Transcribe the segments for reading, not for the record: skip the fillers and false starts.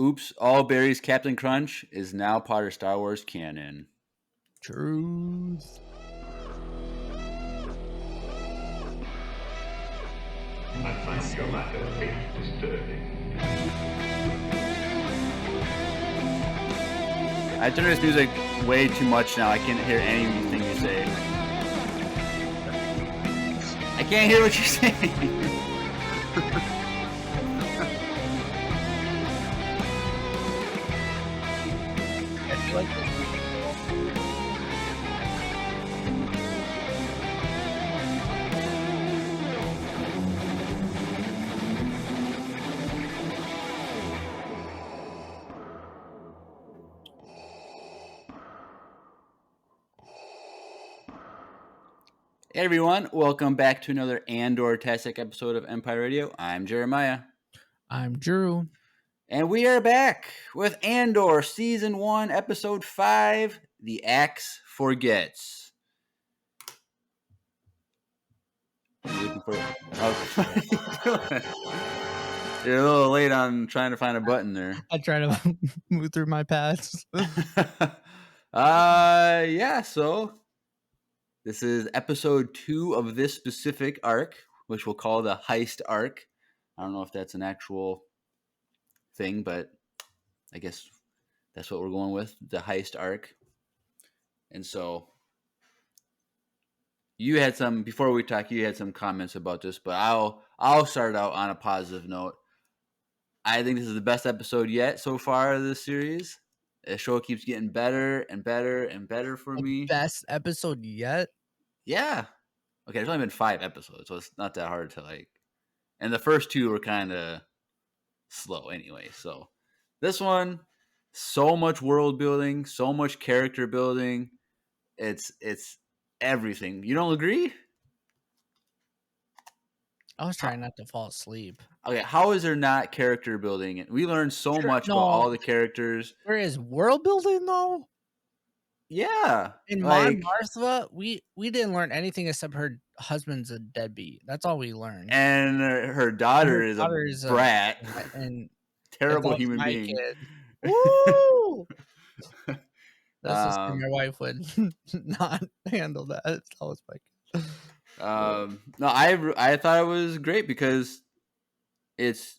Oops, all berries Captain Crunch is now part of Star Wars canon. Truth. I find your lack of faith disturbing. I turn this music way too much now. I can't hear anything you say. I can't hear what you're saying. I feel like Hey everyone, welcome back to another Andor-tastic episode of Empire Radio. I'm Jeremiah. I'm Drew. And we are back with Andor Season 1, Episode 5, The Axe Forgets. You looking for You're a little late on trying to find a button there. I try to move through my paths. Yeah, so this is Episode 2 of this specific arc, which we'll call the Heist Arc. I don't know if that's an actual thing, but I guess that's what we're going with, the Heist Arc. And so you had some, before we talk, you had some comments about this, but I'll start out on a positive note. I think this is the best episode yet so far of this series. The show keeps getting better and better and better for me. Best episode yet? Yeah. Okay, there's only been 5 episodes, so it's not that hard to like. And the first 2 were kind of slow anyway. So this one, so much world building, so much character building. It's everything. You don't agree? I was trying not to fall asleep. Okay, how is there not character building? We learned so much about all the characters. There is world building though. Yeah. In Mon Martha, we didn't learn anything except her husband's a deadbeat. That's all we learned. And her daughter is a brat and terrible human being. Kid. Woo! That's just my wife would not handle that. That was my kid. No, I thought it was great because it's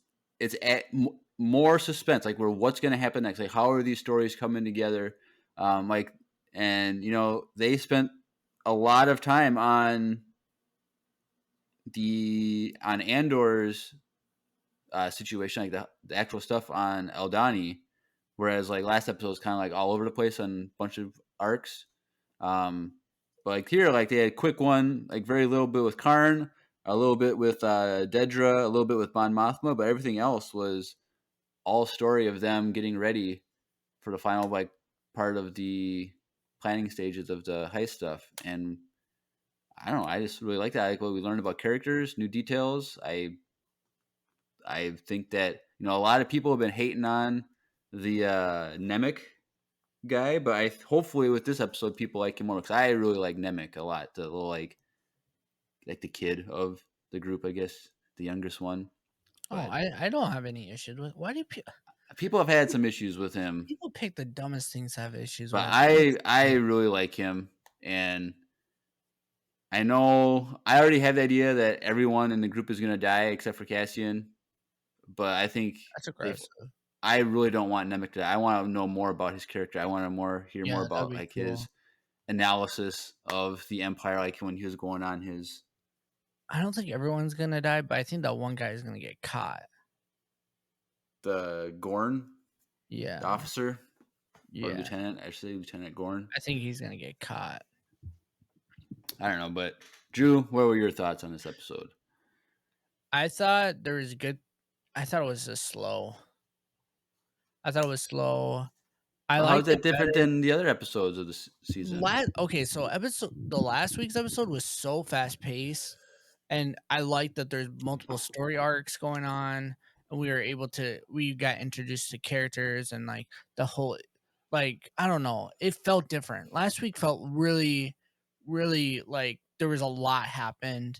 more suspense. Like, what's going to happen next? Like, how are these stories coming together? And you know, they spent a lot of time on Andor's situation, like the actual stuff on Eldani, whereas like last episode was kind of like all over the place on a bunch of arcs. But like here, like they had a quick one, like very little bit with Karn, a little bit with Dedra, a little bit with Mon Mothma, but everything else was all story of them getting ready for the final like part of the planning stages of the heist stuff. And I don't know, I just really like that. I like what we learned about characters, new details. I think that, you know, a lot of people have been hating on the Nemec guy, but hopefully with this episode people like him more, because I really like Nemec a lot. The little like the kid of the group, I guess, the youngest one. But I don't have any issues with. Why do people have had some issues with him? People pick the dumbest things to have issues but with. I really like him, and I know I already have the idea that everyone in the group is going to die except for Cassian, but I think that's aggressive. I really don't want Nemec to die. I want to know more about his character. I want to hear more about like cool. His analysis of the Empire, like when he was going on his. I don't think everyone's going to die, but I think that one guy is going to get caught. The Gorn? Yeah. The officer? Yeah. Or lieutenant, actually, Lieutenant Gorn. I think he's going to get caught. I don't know, but Drew, what were your thoughts on this episode? I thought there was good. I thought it was just slow. How is that different than the other episodes of the season? So the last week's episode was so fast paced, and I like that there's multiple story arcs going on, and we got introduced to characters and like the whole, like, I don't know, it felt different. Last week felt really, really like there was a lot happened,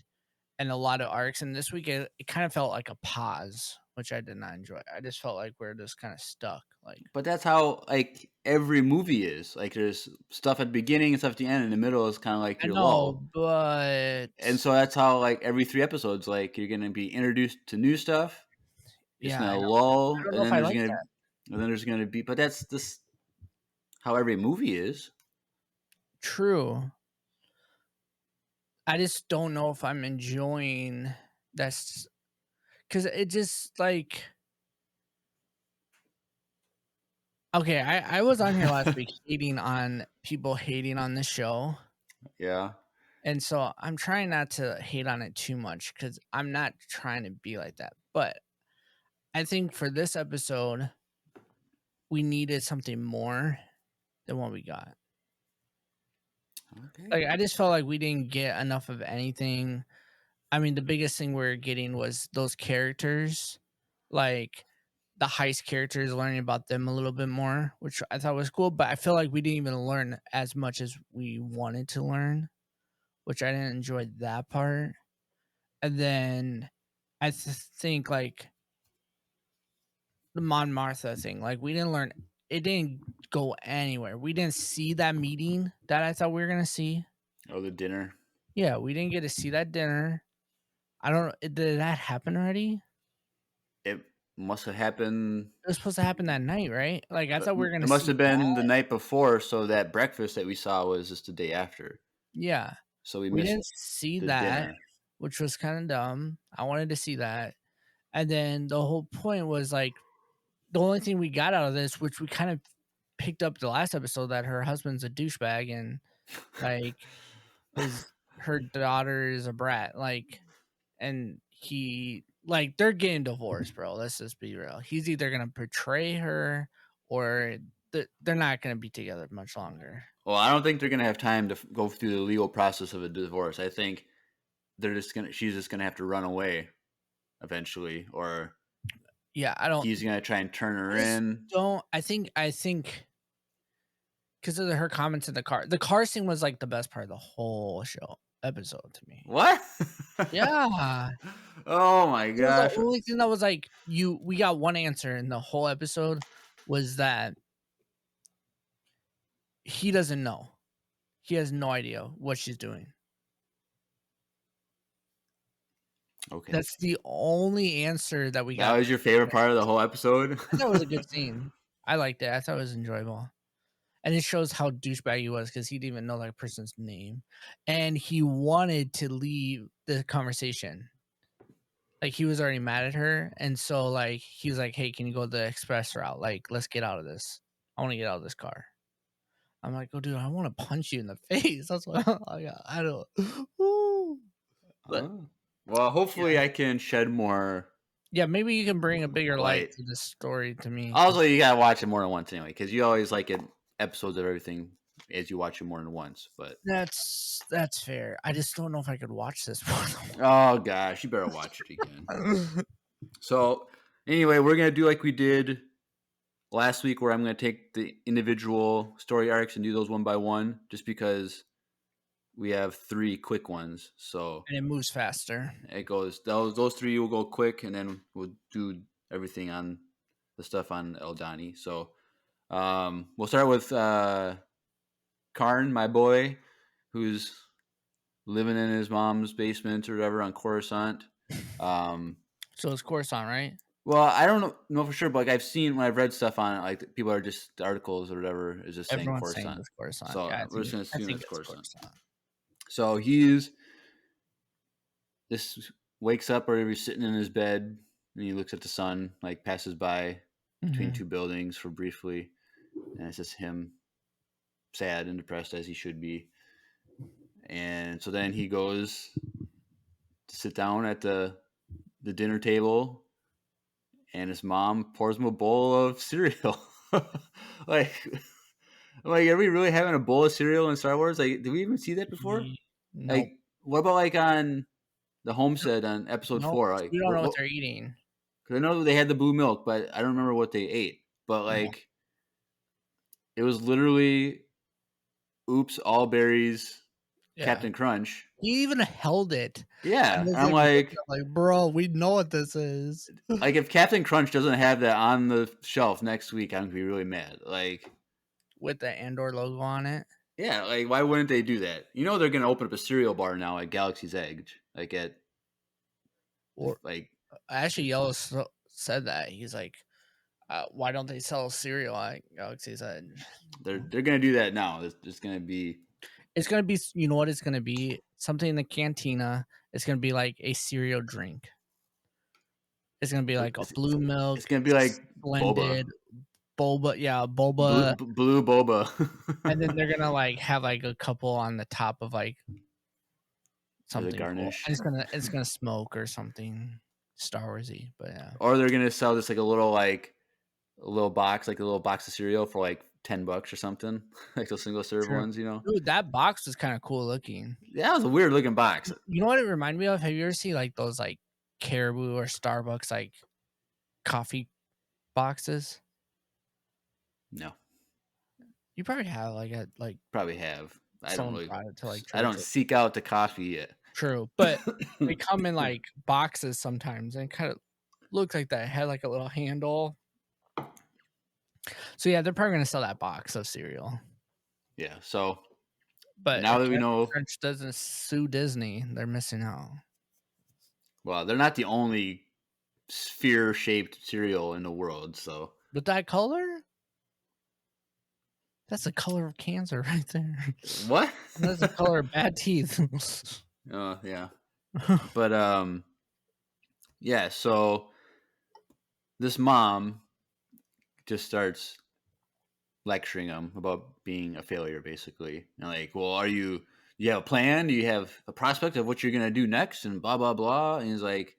and a lot of arcs. And this week it kind of felt like a pause, which I did not enjoy. I just felt like we're just kind of stuck. Like, But that's how like every movie is. Like there's stuff at the beginning and stuff at the end, and the middle is kind of like I your know, lull. but And so that's how like every 3 episodes, like you're gonna be introduced to new stuff. It's yeah, I gonna know. I lull, don't and know if then I there's like gonna that. and then there's gonna be. But that's this how every movie is. True. I just don't know if I'm enjoying this because it just like okay. I was on here last week hating on people hating on the show. Yeah. And so I'm trying not to hate on it too much because I'm not trying to be like that. But I think for this episode, we needed something more than what we got. Okay. Like I just felt like we didn't get enough of anything. I mean, the biggest thing we are getting was those characters, like the heist characters, learning about them a little bit more, which I thought was cool. But I feel like we didn't even learn as much as we wanted to learn, which I didn't enjoy that part. And then I think like the Mon Martha thing, like we didn't learn. It didn't go anywhere. We didn't see that meeting that I thought we were gonna see. Oh, the dinner. Yeah, we didn't get to see that dinner. I don't. Did that happen already? It must have happened. It was supposed to happen that night, right? Like I thought we were It gonna must see have been the that. night before, so that breakfast that we saw was just the day after. Yeah, So we we missed didn't see the that, dinner. which was kind of dumb. I wanted to see that, and then the whole point was like the only thing we got out of this, which we kind of picked up the last episode, that her husband's a douchebag and like her daughter is a brat, like, and he like they're getting divorced, bro. Let's just be real. He's either gonna betray her or they're not gonna be together much longer. Well, I don't think they're gonna have time to go through the legal process of a divorce. I think she's just gonna have to run away eventually, or Yeah, I don't. he's gonna try and turn her I just in. don't. I think because of her comments in the car. The car scene was like the best part of the whole show episode to me. What? Yeah. Oh my It was the gosh. only thing that was like we got one answer in the whole episode was that he doesn't know. He has no idea what she's doing. Okay. That's the only answer that we got. That was your favorite part of the whole episode? I thought it was a good scene. I liked it. I thought it was enjoyable. And it shows how douchebag he was because he didn't even know that person's name. And he wanted to leave the conversation. Like he was already mad at her. And so like he was like, hey, can you go the express route? Like, let's get out of this. I want to get out of this car. I'm like, oh dude, I want to punch you in the face. That's what I don't. Woo. But Oh. Well, hopefully I can shed more yeah, maybe you can bring a bigger light light. to this story to me. Also, you gotta watch it more than once anyway, because you always like it episodes of everything as you watch it more than once. But That's fair. I just don't know if I could watch this more than oh gosh, you better watch it again. once. So anyway, we're gonna do like we did last week, where I'm gonna take the individual story arcs and do those one by one, just because we have 3 quick ones. So And it moves faster. it goes those 3 will go quick, and then we'll do everything on the stuff on Eldani. So we'll start with Karn, my boy, who's living in his mom's basement or whatever on Coruscant. So it's Coruscant, right? Well, I don't know for sure, but like I've seen when I've read stuff on it, like people are just the articles or whatever is just saying Everyone's saying Coruscant. it's Coruscant. So Yeah, we're just gonna I assume think it's it's Coruscant. Coruscant. So he's this wakes up, or he's sitting in his bed and he looks at the sun, like passes by between 2 buildings for briefly, and it's just him, sad and depressed as he should be. And so then he goes to sit down at the dinner table, and his mom pours him a bowl of cereal. like, are we really having a bowl of cereal in Star Wars? Like, did we even see that before? Nope. Like, what about like on the homestead on episode Nope. 4? Like, We don't know what they're eating. Because I know they had the blue milk, but I don't remember what they ate. But like, it was literally, oops, all berries, Yeah. Captain Crunch. He even held it. Yeah, And was I'm like, bro, we know what this is. like if Captain Crunch doesn't have that on the shelf next week, I'm gonna be really mad. Like, With the Andor logo on it. yeah, like why wouldn't they do that? You know they're gonna open up a cereal bar now at Galaxy's Edge, like at Or like actually, Yellow said that. He's like, why don't they sell cereal at Galaxy's Edge? they're gonna do that now. It's just gonna be It's gonna be, you know what it's gonna be? Something in the cantina. It's gonna be like a cereal drink. It's gonna be like a blue milk, it's gonna be like boba, blended boba, yeah, boba, blue boba, and then they're gonna like have like a couple on the top of like as a something cool. garnish. And it's gonna smoke or something Star Warsy, but yeah. Or they're gonna sell this like a little box, like a little box of cereal for like $10 or something, like those single serve True. ones, you know. Dude, that box was kind of cool looking. Yeah, that was a weird looking box. You know what it reminded me of? Have you ever seen like those like Caribou or Starbucks like coffee boxes? No, You probably have like probably have. I don't someone really. brought it to like I don't church. seek out the coffee yet. True, but they come in like boxes sometimes, and kind of looked like that. It had like a little handle. So yeah, they're probably gonna sell that box of cereal. Yeah. So But now if that we know, Crunch doesn't sue Disney, they're missing out. well, they're not the only sphere-shaped cereal in the world. So With that color, that's the color of cancer right there. what? That's the color of bad teeth. Oh yeah. But yeah. So this mom just starts lecturing him about being a failure, basically. And like, well, you have a plan? Do you have a prospect of what you're gonna do next? And blah blah blah. And he's like,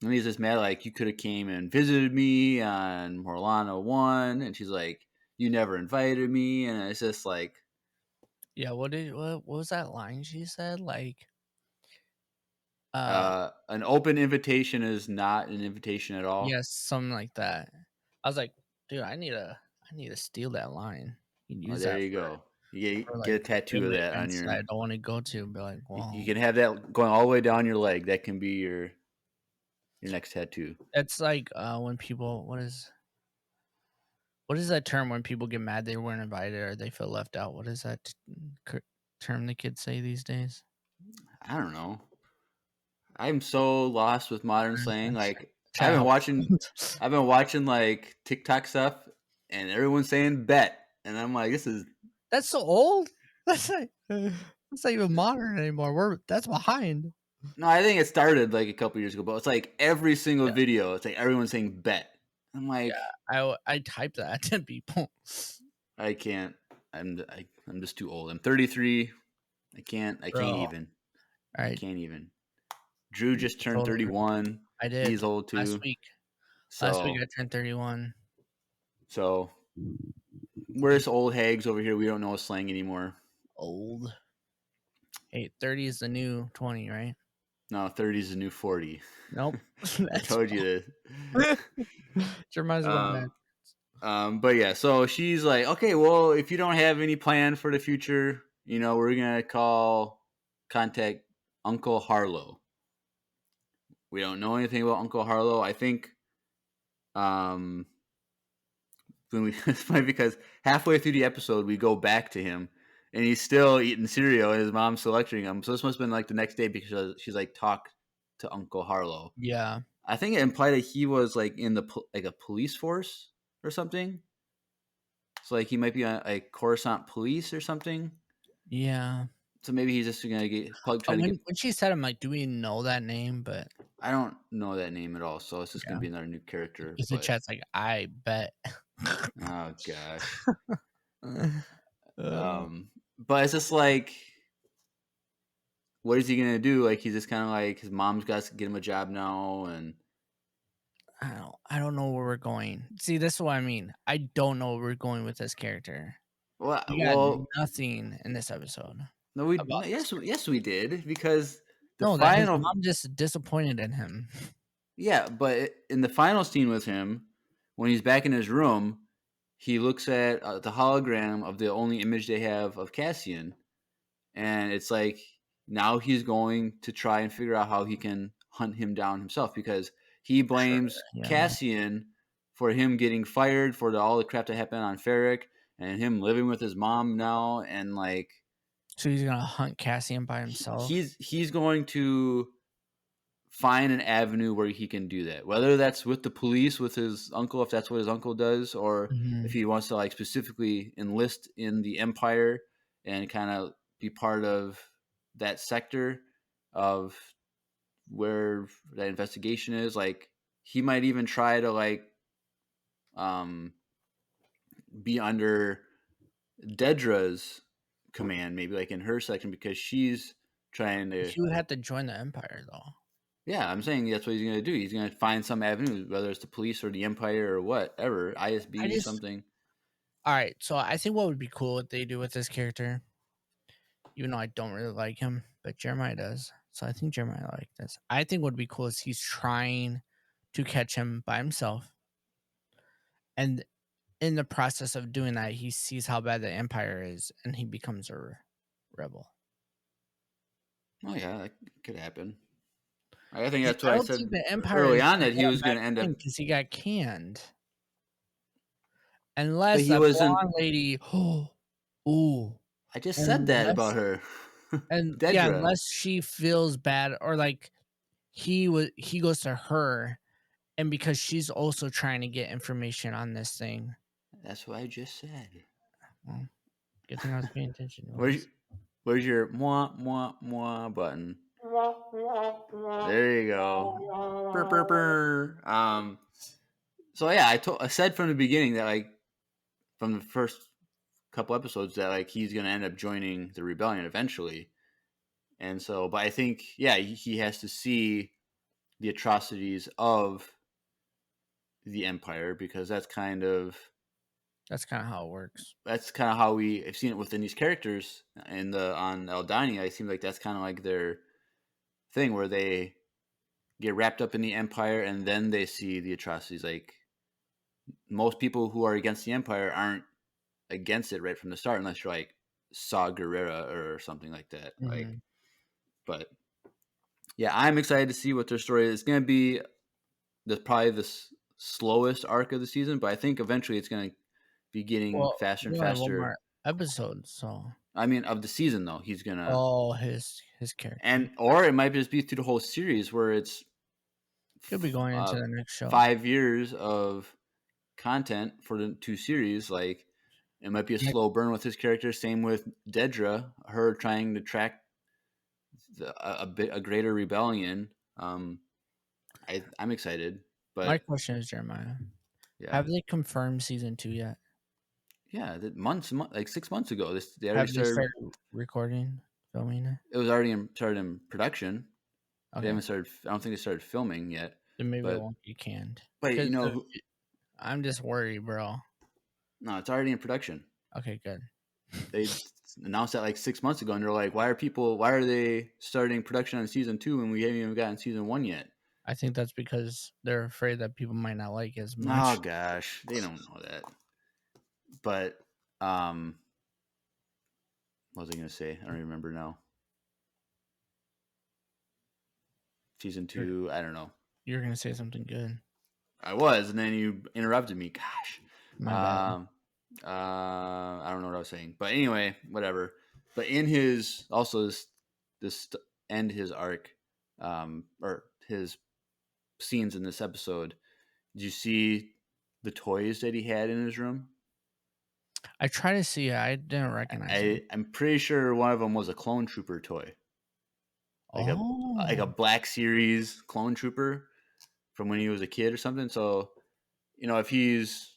and he's just mad, like, you could have came and visited me on Morlana 1. And she's like, you never invited me. And it's just like, Yeah, what was that line she said? Like, an open invitation is not an invitation at all. yes, something like that. I was like, dude, I need to steal that line. You can Oh, use there that you go. You for get a like tattoo of family that on events your. that I don't want to go to. Be like, You wow, can have that going all the way down your leg. That can be your next tattoo. that's like when people what is that term when people get mad they weren't invited or they feel left out? What is that term the kids say these days? I don't know. I'm so lost with modern slang. Like I've been Child. watching like TikTok stuff, and everyone's saying bet, and I'm like, this is That's so old. That's not even modern anymore. That's behind. no. I think it started like a couple years ago, but it's like every single Yeah. video, it's like everyone's saying bet. I'm like, I type that to people. I can't. I'm just too old. I'm 33. I can't Bro. even. All I right, can't even. Drew just turned Totally. 31. I did. He's old too. Last week. So, Last week I turned 31. So we're just old hags over here. We don't know slang anymore. Old. Hey, 30 is the new 20, right? No, 30 is the new 40. Nope. I told you this. Reminds me of that. But yeah, so she's like, okay, well, if you don't have any plan for the future, we're gonna contact Uncle Harlow. We don't know anything about Uncle Harlow. I think, when it's funny because halfway through the episode we go back to him and he's still eating cereal and his mom's still lecturing him. So this must have been like the next day because she's like, talk to Uncle Harlow. Yeah. I think it implied that he was like in a police force or something. So like he might be on a Coruscant police or something. Yeah. So maybe he's just gonna get When she said, I'm like, do we know that name? But I don't know that name at all, so it's just gonna be another new character. the chat's like, I bet. Oh gosh. But it's just like, what is he gonna do? Like he's just kind of like his mom's got to get him a job now, and I don't know where we're going. See, this is what I mean. I don't know where we're going with this character. We got nothing in this episode. No, yes, we did, because his mom just disappointed in him. Yeah, but in the final scene with him, when he's back in his room, he looks at the hologram of the only image they have of Cassian, and it's like now he's going to try and figure out how he can hunt him down himself, because he blames yeah. Cassian for him getting fired for all the crap that happened on Ferric, and him living with his mom now, and like So he's gonna hunt Cassian by himself. he's going to find an avenue where he can do that, whether that's with the police with his uncle, if that's what his uncle does, or Mhm. if he wants to like specifically enlist in the Empire and kind of be part of that sector of where that investigation is. Like he might even try to like be under Dedra's command, maybe like in her section, because she's trying to. He would have to join the Empire, though. Yeah, I'm saying that's what he's going to do. He's going to find some avenue, whether it's the police or the Empire or whatever, ISB, something. All right, so I think what would be cool what they do with this character, even though I don't really like him, but Jeremiah does. So I think Jeremiah like this. I think what would be cool is he's trying to catch him by himself. And in the process of doing that, he sees how bad the Empire is and he becomes a rebel. Oh, yeah, that could happen. I think that's what I don't said think the Empire early is on, gonna that he let was him going to back end in up. because he got canned. Unless he that wasn't. blonde lady, ooh, I just said that about her. and Dedra. yeah, unless she feels bad or like he goes to her, and because she's also trying to get information on this thing. That's what I just said. Well, good thing I was paying attention. Where's your mwah mwah mwah button? There you go. Burr, burr, burr. So yeah, I said from the beginning that like from the first couple episodes that like he's gonna end up joining the rebellion eventually, and so but I think he has to see the atrocities of the Empire, because that's kind of how it works. That's kind of how we have seen it within these characters on Eldani. I seem like that's kind of like their thing, where they get wrapped up in the Empire and then they see the atrocities. Like most people who are against the Empire aren't against it right from the start, unless you're like Saw Gerrera or something like that. Mm-hmm. Like, but yeah, I'm excited to see what their story is. It's going to be probably the slowest arc of the season, but I think eventually it's going to be getting faster and faster. One more episode, so I mean, of the season though, he's gonna. Oh, his character, or it might just be through the whole series, where it's he'll be going into the next show. 5 years of content for the 2 series. Like it might be a slow burn with his character. Same with Dedra, her trying to track a greater rebellion. I'm excited, but my question is, Jeremiah, have they confirmed season 2 yet? Yeah, like 6 months ago. They Have already they started recording, filming it? It was already started in production. Okay. They haven't started. I don't think they started filming yet. Then maybe it won't be canned. But you know, I'm just worried, bro. No, it's already in production. Okay, good. They announced that like 6 months ago, and they're like, "Why are they starting production on season 2 when we haven't even gotten season 1 yet?" I think that's because they're afraid that people might not like as much. Oh gosh, they don't know that. But what was I going to say? I don't remember now. Season 2, I don't know. You were going to say something good. I was, and then you interrupted me. Gosh. My bad. I don't know what I was saying, but anyway, whatever. But in his end his arc, or his scenes in this episode, did you see the toys that he had in his room? I try to see it. I didn't recognize it. I'm pretty sure one of them was a clone trooper toy, like a Black Series clone trooper from when he was a kid or something. So, you know, if he's,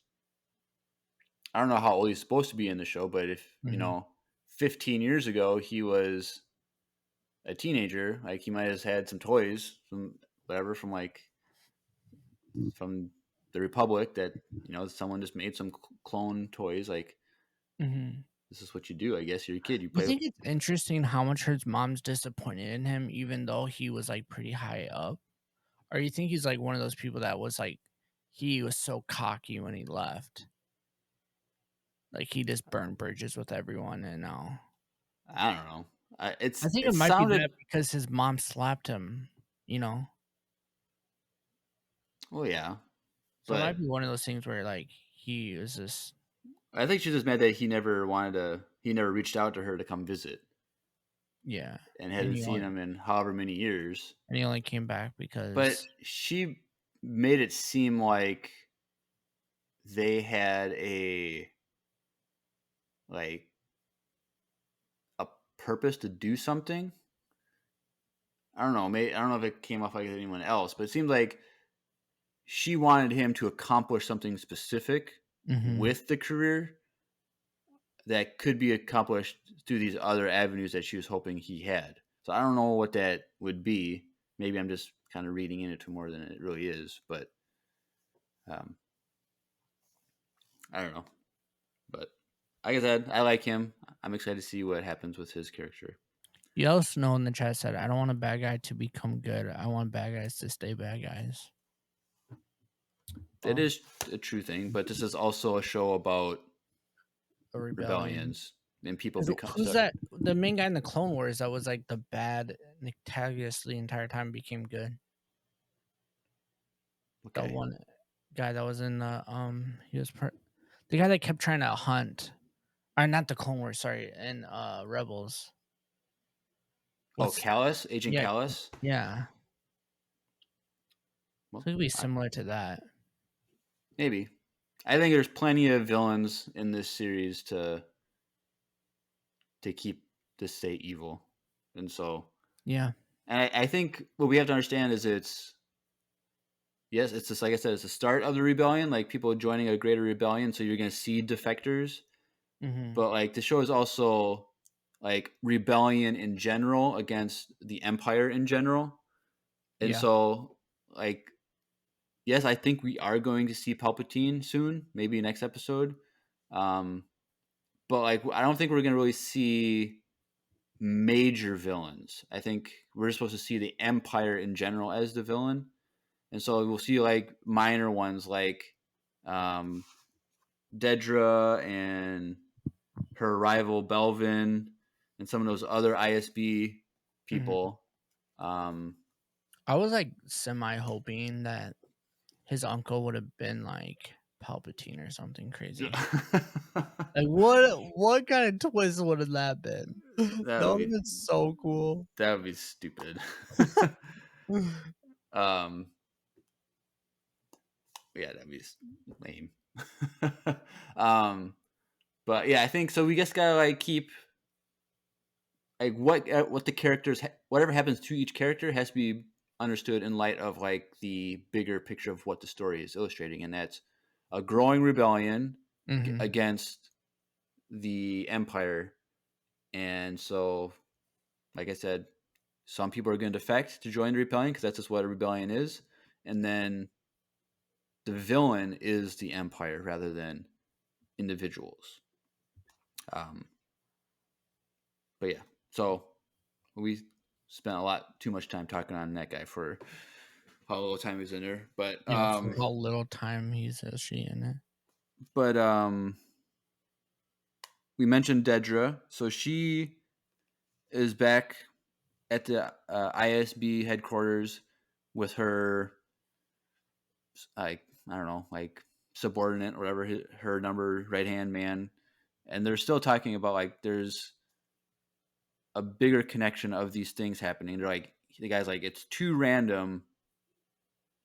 I don't know how old he's supposed to be in the show, but if, you know, 15 years ago he was a teenager, like he might have had some toys, some whatever from the Republic that, you know, someone just made some clone toys. Like, this is what you do. I guess you're a kid. You play. I think it's interesting how much his mom's disappointed in him, even though he was like pretty high up. Or you think he's like one of those people that was like, he was so cocky when he left. Like he just burned bridges with everyone and now. I don't know. I It think it might be sounded that because his mom slapped him, you know? well, yeah, So it might but be one of those things where, like, he is just I think she's just mad that he never reached out to her to come visit yeah, and and hadn't seen him in however many years. he only came back But because she made it seem like they had like a purpose to do something. I don't know. Maybe I don't know if it came off like anyone else, but it seemed like she wanted him to accomplish something specific Mhm. with the career that could be accomplished through these other avenues that she was hoping he had. So I don't know what that would be. Maybe I'm just kind of reading into it more than it really is, but um, I don't know. But like I said, I like him. I'm excited to see what happens with his character. You also know in the chat said, "I don't want a bad guy to become good. I want bad guys to stay bad guys." That is a true thing, but this is also a show about A rebellion. rebellions and people 'Cause become. who's that? The main guy in the Clone Wars that was like the bad antagonist the entire time became good. That Okay. one guy that was in the he was the guy that kept trying to hunt, or not the Clone Wars, sorry, and Rebels. Oh, What's Callus, Agent yeah Callus. yeah? Well, So it'd be similar to that. maybe. I think there's plenty of villains in this series to keep this state evil, and so Yeah. and I think what we have to understand is it's just like I said, it's the start of the rebellion, like people joining a greater rebellion. So you're going to see defectors, Mm-hmm. but like the show is also like rebellion in general against the empire in general. And Yeah. so like yes, I think we are going to see Palpatine soon, maybe next episode. Um but like I don't think we're going to really see major villains. I think we're supposed to see the empire in general as the villain. And so we'll see like minor ones like um Dedra and her rival Belvin and some of those other ISB Mm-hmm. people. Um, I was like semi hoping that his uncle would have been like Palpatine or something crazy. Like what kind of twist would have that been? that That would would have be been so cool. stupid. um, yeah, that'd be lame. um, but yeah, I think so. We just gotta like keep like what the characters whatever happens to each character has to be understood in light of like the bigger picture of what the story is illustrating, and that's a growing rebellion Mm-hmm. against the empire. And so like I said, some people are going to defect to join the rebellion because that's just what a rebellion is, and then the villain is the empire rather than individuals. um but yeah, so we spent a lot too much time talking on that guy for how little time he's in there. But Yeah, for how little time he's actually in it. but we mentioned Dedra, so she is back at the ISB headquarters with her like I don't know, like subordinate or whatever, her number right hand man, and they're still talking about like there's a bigger connection of these things happening. They're like the guy's like it's too random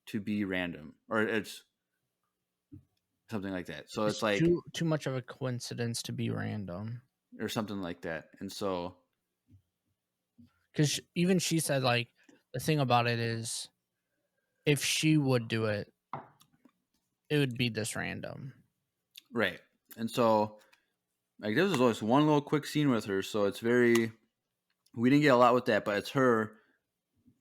to be random, or it's something like that. So it's It's like too much of a coincidence to be random. or something like that. And so Because even she said like the thing about it is if she would do it, it would be this random. right, and so like this is always one little quick scene with her. So it's very we didn't get a lot with that, but it's her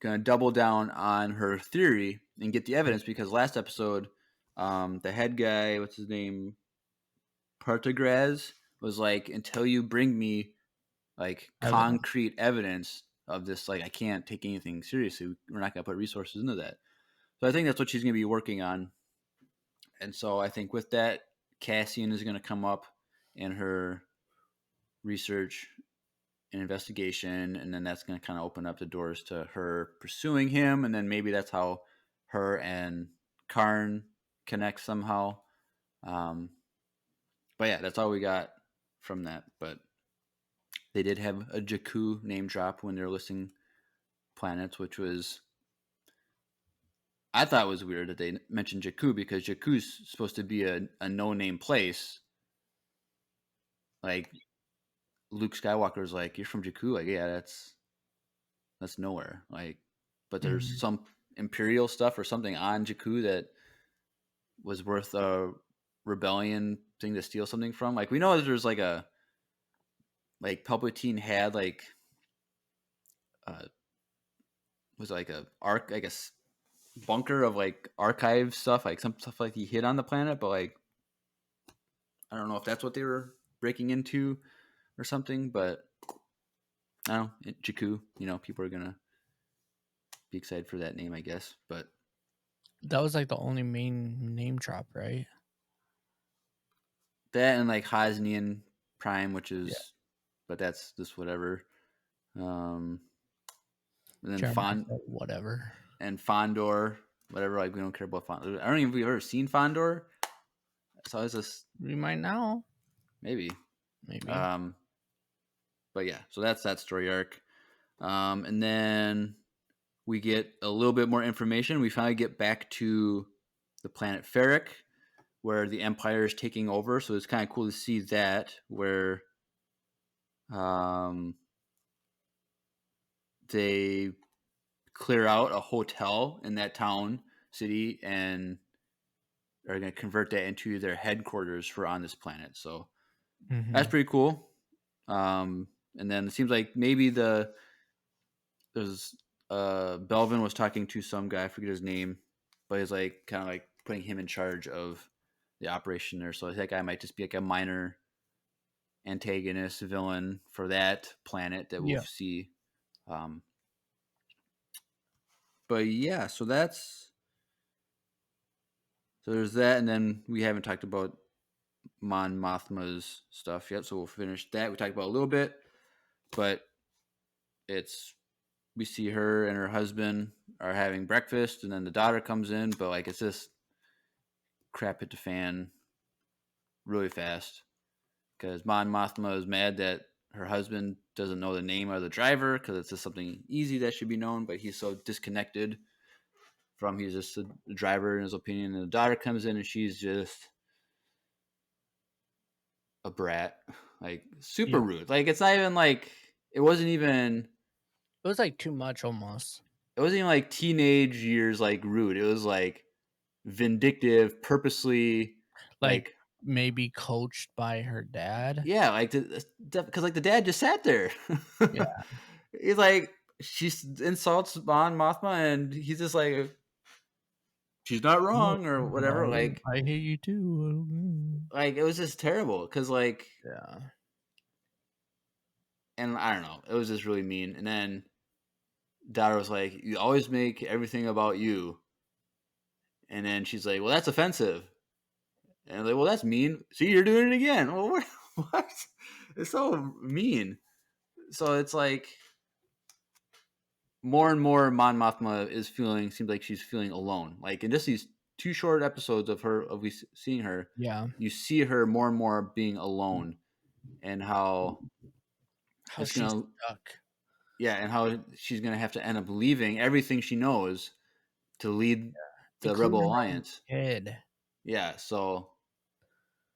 gonna double down on her theory and get the evidence because last episode, the head guy, what's his name, Partagraz, was like, until you bring me like Evidence. concrete evidence of this, like I can't take anything seriously. We're not gonna put resources into that. So I think that's what she's gonna be working on. And so I think with that, Cassian is gonna come up in her research an investigation, and then that's going to kind of open up the doors to her pursuing him, and then maybe that's how her and Karn connect somehow. But yeah, that's all we got from that. But they did have a Jakku name drop when they were listing planets, which was, I thought it was weird that they mentioned Jakku, because Jakku's supposed to be a no-name place. Like, Luke Skywalker's like, you're from Jakku? Like, yeah, that's nowhere. Like, but there's some Imperial stuff or something on Jakku that was worth a rebellion thing to steal something from. Like, we know that there's like Palpatine had was like a bunker of like archive stuff, like some stuff like he hid on the planet, but like I don't know if that's what they were breaking into or something. But I don't know, Jakku, people are gonna be excited for that name, I guess. But That was like the only main name drop, right? that and like Hosnian Prime, which is, but that's just whatever. And then whatever. And Fondor, whatever. Like, we don't care about Fondor. I don't even know if we've ever seen Fondor. So it's just, We might now. maybe. Maybe. But yeah, so that's that story arc. And then we get a little bit more information. We finally get back to the planet Ferric, where the Empire is taking over. So it's kind of cool to see that, where they clear out a hotel in that city, and are going to convert that into their headquarters for on this planet. So that's pretty cool. And then it seems like maybe there's Belvin was talking to some guy, I forget his name, but he's like kind of like putting him in charge of the operation there. So that guy might just be like a minor antagonist villain for that planet that we'll see. But yeah, so there's that, and then we haven't talked about Mon Mothma's stuff yet, so we'll finish that. We talked about a little bit, but we see her and her husband are having breakfast, and then the daughter comes in, but like it's just crap hit the fan really fast, because Mon Mothma is mad that her husband doesn't know the name of the driver, because it's just something easy that should be known, but he's so disconnected from, he's just a driver in his opinion. And the daughter comes in and she's just a brat, like super rude. Like, it's not even like, it wasn't even, it was like too much almost. It wasn't even like teenage years like rude. It was like vindictive, purposely, like maybe coached by her dad. Yeah, like because like the dad just sat there. Yeah. He's like, she insults Mon Mothma, and he's just like, she's not wrong or whatever. Like, I hate you too. Like, it was just terrible, because like, yeah. And I don't know, it was just really mean. And then daughter was like, you always make everything about you. And then she's like, well, that's offensive. And I'm like, well, that's mean. See, you're doing it again. Well, what? It's so mean. So it's like, more and more Mon Mothma seems like she's feeling alone. Like, in just these 2 short episodes of seeing her, you see her more and more being alone, and how she's stuck. Yeah, and how she's gonna have to end up leaving everything she knows to lead the Rebel Alliance. Yeah, so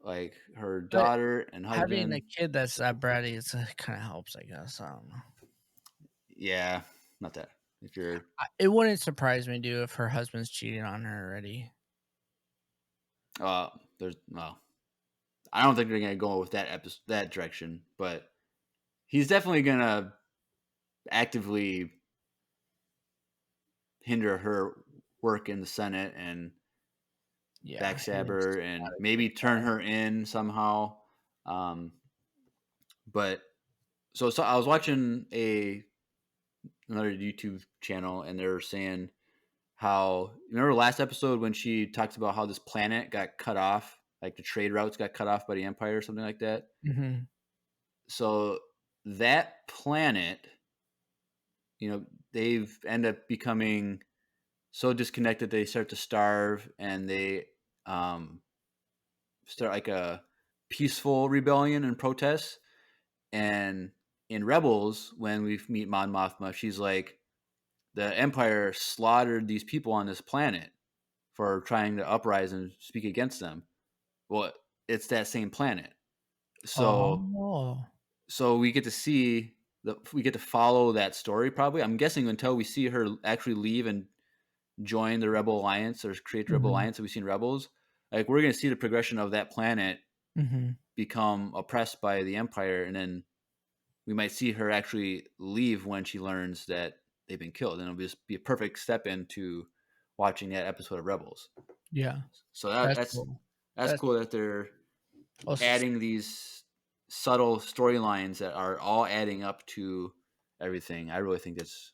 like her daughter and husband, having a kid that's that bratty, it kind of helps, I guess. I don't know. Yeah, not that. If you're, it wouldn't surprise me, dude, if her husband's cheating on her already. I don't think they're gonna go with that direction, but he's definitely gonna actively hinder her work in the Senate and backstab her and maybe turn her in somehow. But so I was watching another YouTube channel, and they were saying how, remember last episode when she talks about how this planet got cut off, like the trade routes got cut off by the Empire or something like that. Mm-hmm. So that planet, they've end up becoming so disconnected they start to starve, and they start like a peaceful rebellion and protest. And in Rebels, when we meet Mon Mothma, she's like, the Empire slaughtered these people on this planet for trying to uprise and speak against them. Well, it's that same planet. So we get to follow that story probably. I'm guessing until we see her actually leave and join the Rebel Alliance or create the Rebel Alliance that we've seen Rebels. Like, we're going to see the progression of that planet become oppressed by the Empire, and then we might see her actually leave when she learns that they've been killed, and it'll just be a perfect step into watching that episode of Rebels. Yeah. So that's cool that they're adding these subtle storylines that are all adding up to everything. I really think that's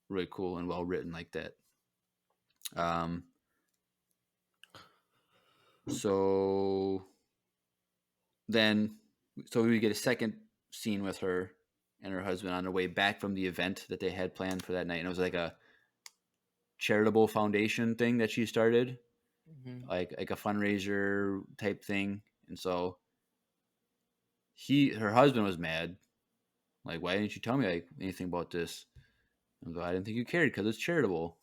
really cool and well written like that. So we get a second scene with her and her husband on their way back from the event that they had planned for that night. And it was like a charitable foundation thing that she started, like a fundraiser type thing. And so her husband was mad. Like, why didn't you tell me like anything about this? And I didn't think you cared because it's charitable.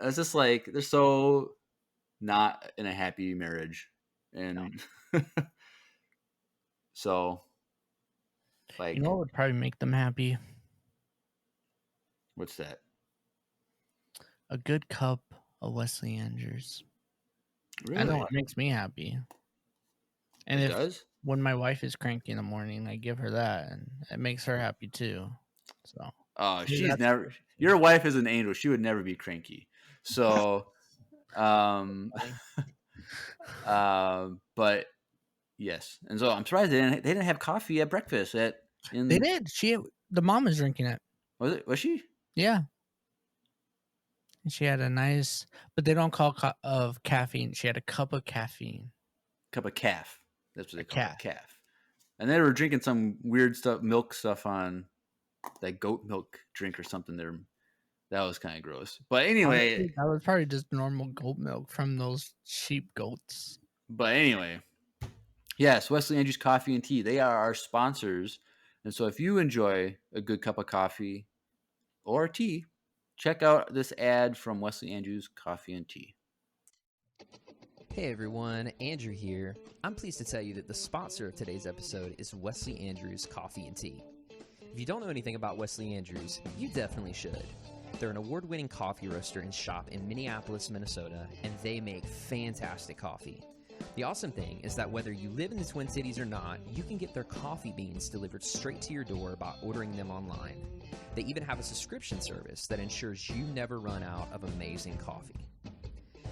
It's just like, they're so not in a happy marriage. And so, like, you know what would probably make them happy? What's that? A good cup of Wesley Andrews. Really? I know it makes me happy. And it does? When my wife is cranky in the morning, I give her that, and it makes her happy too. So. Oh, she's never. Your wife is an angel. She would never be cranky. So, but yes, and so I'm surprised they didn't have coffee at breakfast. They did. The mom was drinking it. Was she? Yeah. And she had a nice, but they don't call of caffeine. She had a cup of caffeine. Cup of calf. That's what they call it, calf. And they were drinking some weird milk stuff on that goat milk drink or something. That was kind of gross. But anyway, that was probably just normal goat milk from those sheep goats. But anyway, yes, Wesley Andrews Coffee and Tea. They are our sponsors. And so if you enjoy a good cup of coffee or tea, check out this ad from Wesley Andrews Coffee and Tea. Hey everyone, Andrew here. I'm pleased to tell you that the sponsor of today's episode is Wesley Andrews Coffee and Tea. If you don't know anything about Wesley Andrews, you definitely should. They're an award-winning coffee roaster and shop in Minneapolis, Minnesota, and they make fantastic coffee. The awesome thing is that whether you live in the Twin Cities or not, you can get their coffee beans delivered straight to your door by ordering them online. They even have a subscription service that ensures you never run out of amazing coffee.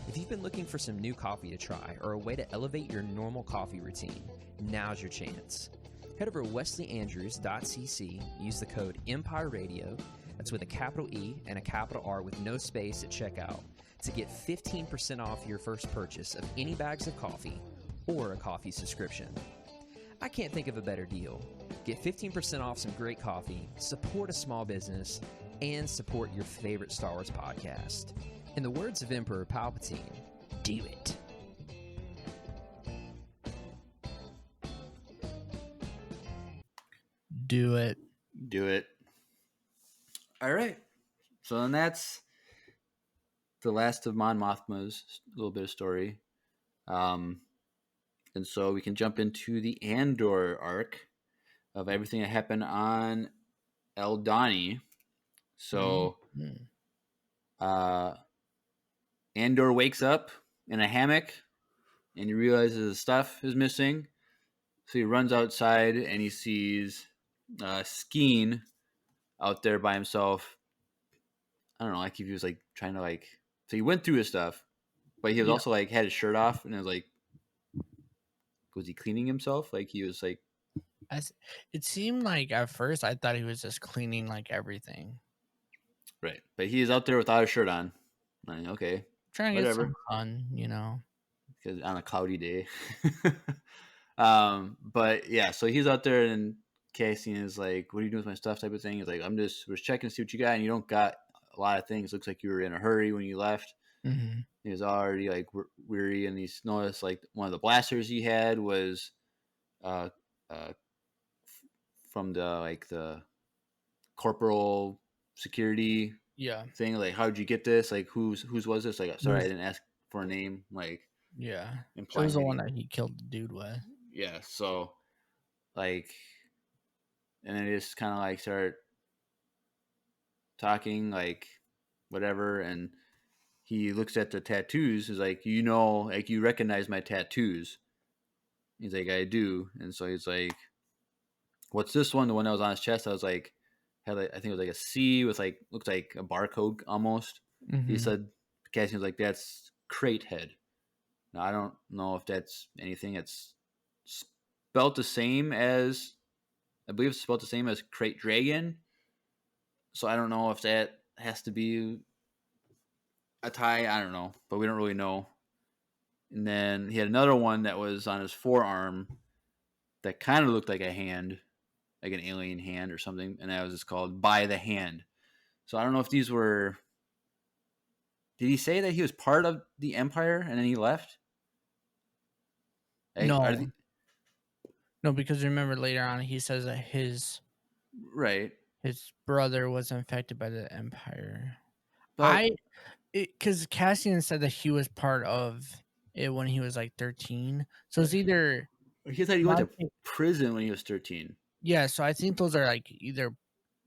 If you've been looking for some new coffee to try or a way to elevate your normal coffee routine, now's your chance. Head over to wesleyandrews.cc, use the code EMPIRERADIO, that's with a capital E and a capital R with no space at checkout, to get 15% off your first purchase of any bags of coffee or a coffee subscription. I can't think of a better deal. Get 15% off some great coffee, support a small business, and support your favorite Star Wars podcast. In the words of Emperor Palpatine, do it. Do it. Do it. All right. So then that's the last of Mon Mothma's little bit of story. And so we can jump into the Andor arc of everything that happened on Eldani. So Andor wakes up in a hammock and he realizes his stuff is missing. So he runs outside and he sees Skeen out there by himself. I don't know, like if he was like trying to like, so he went through his stuff, but he was also like had his shirt off and it was like, was he cleaning himself? Like he was like, it seemed like at first I thought he was just cleaning like everything. Right. But he is out there without a shirt on. Like, okay. Trying to get some sun, Because on a cloudy day. But yeah, so he's out there and Cassian is like, "What are you doing with my stuff?" type of thing. He's like, "We're checking to see what you got, and you don't got a lot of things. Looks like you were in a hurry when you left." Mm-hmm. He was already like weary, and he's noticed like one of the blasters he had was uh, uh, from the corporal security Yeah. thing. Like, how'd you get this? Like, whose was this? Like, sorry, I Was- didn't ask for a name. Like, Yeah. It implying was the that one that he killed the dude with. yeah. So like, and then they just kind of like start talking, like whatever, and he looks at the tattoos. He's like, like you recognize my tattoos. He's like, I do, and so he's like, what's this one? The one that was on his chest. I was like, had like, I think it was like a C with like looked like a barcode almost. Mm-hmm. He said, Cassian was like, that's crate head. Now I don't know if that's anything. It's spelled the same as, I believe it's spelled the same as crate dragon. So I don't know if that has to be a tie. I don't know, but we don't really know. And then he had another one that was on his forearm that kind of looked like a hand, like an alien hand or something, and that was just called By the Hand. So I don't know if these were. Did he say that he was part of the Empire and then he left? Like, No. No, because remember later on he says that his right? brother was infected by the Empire. But Because Cassian said that he was part of it when he was like 13. So it's either he said he went to prison when he was 13, yeah. So I think those are like either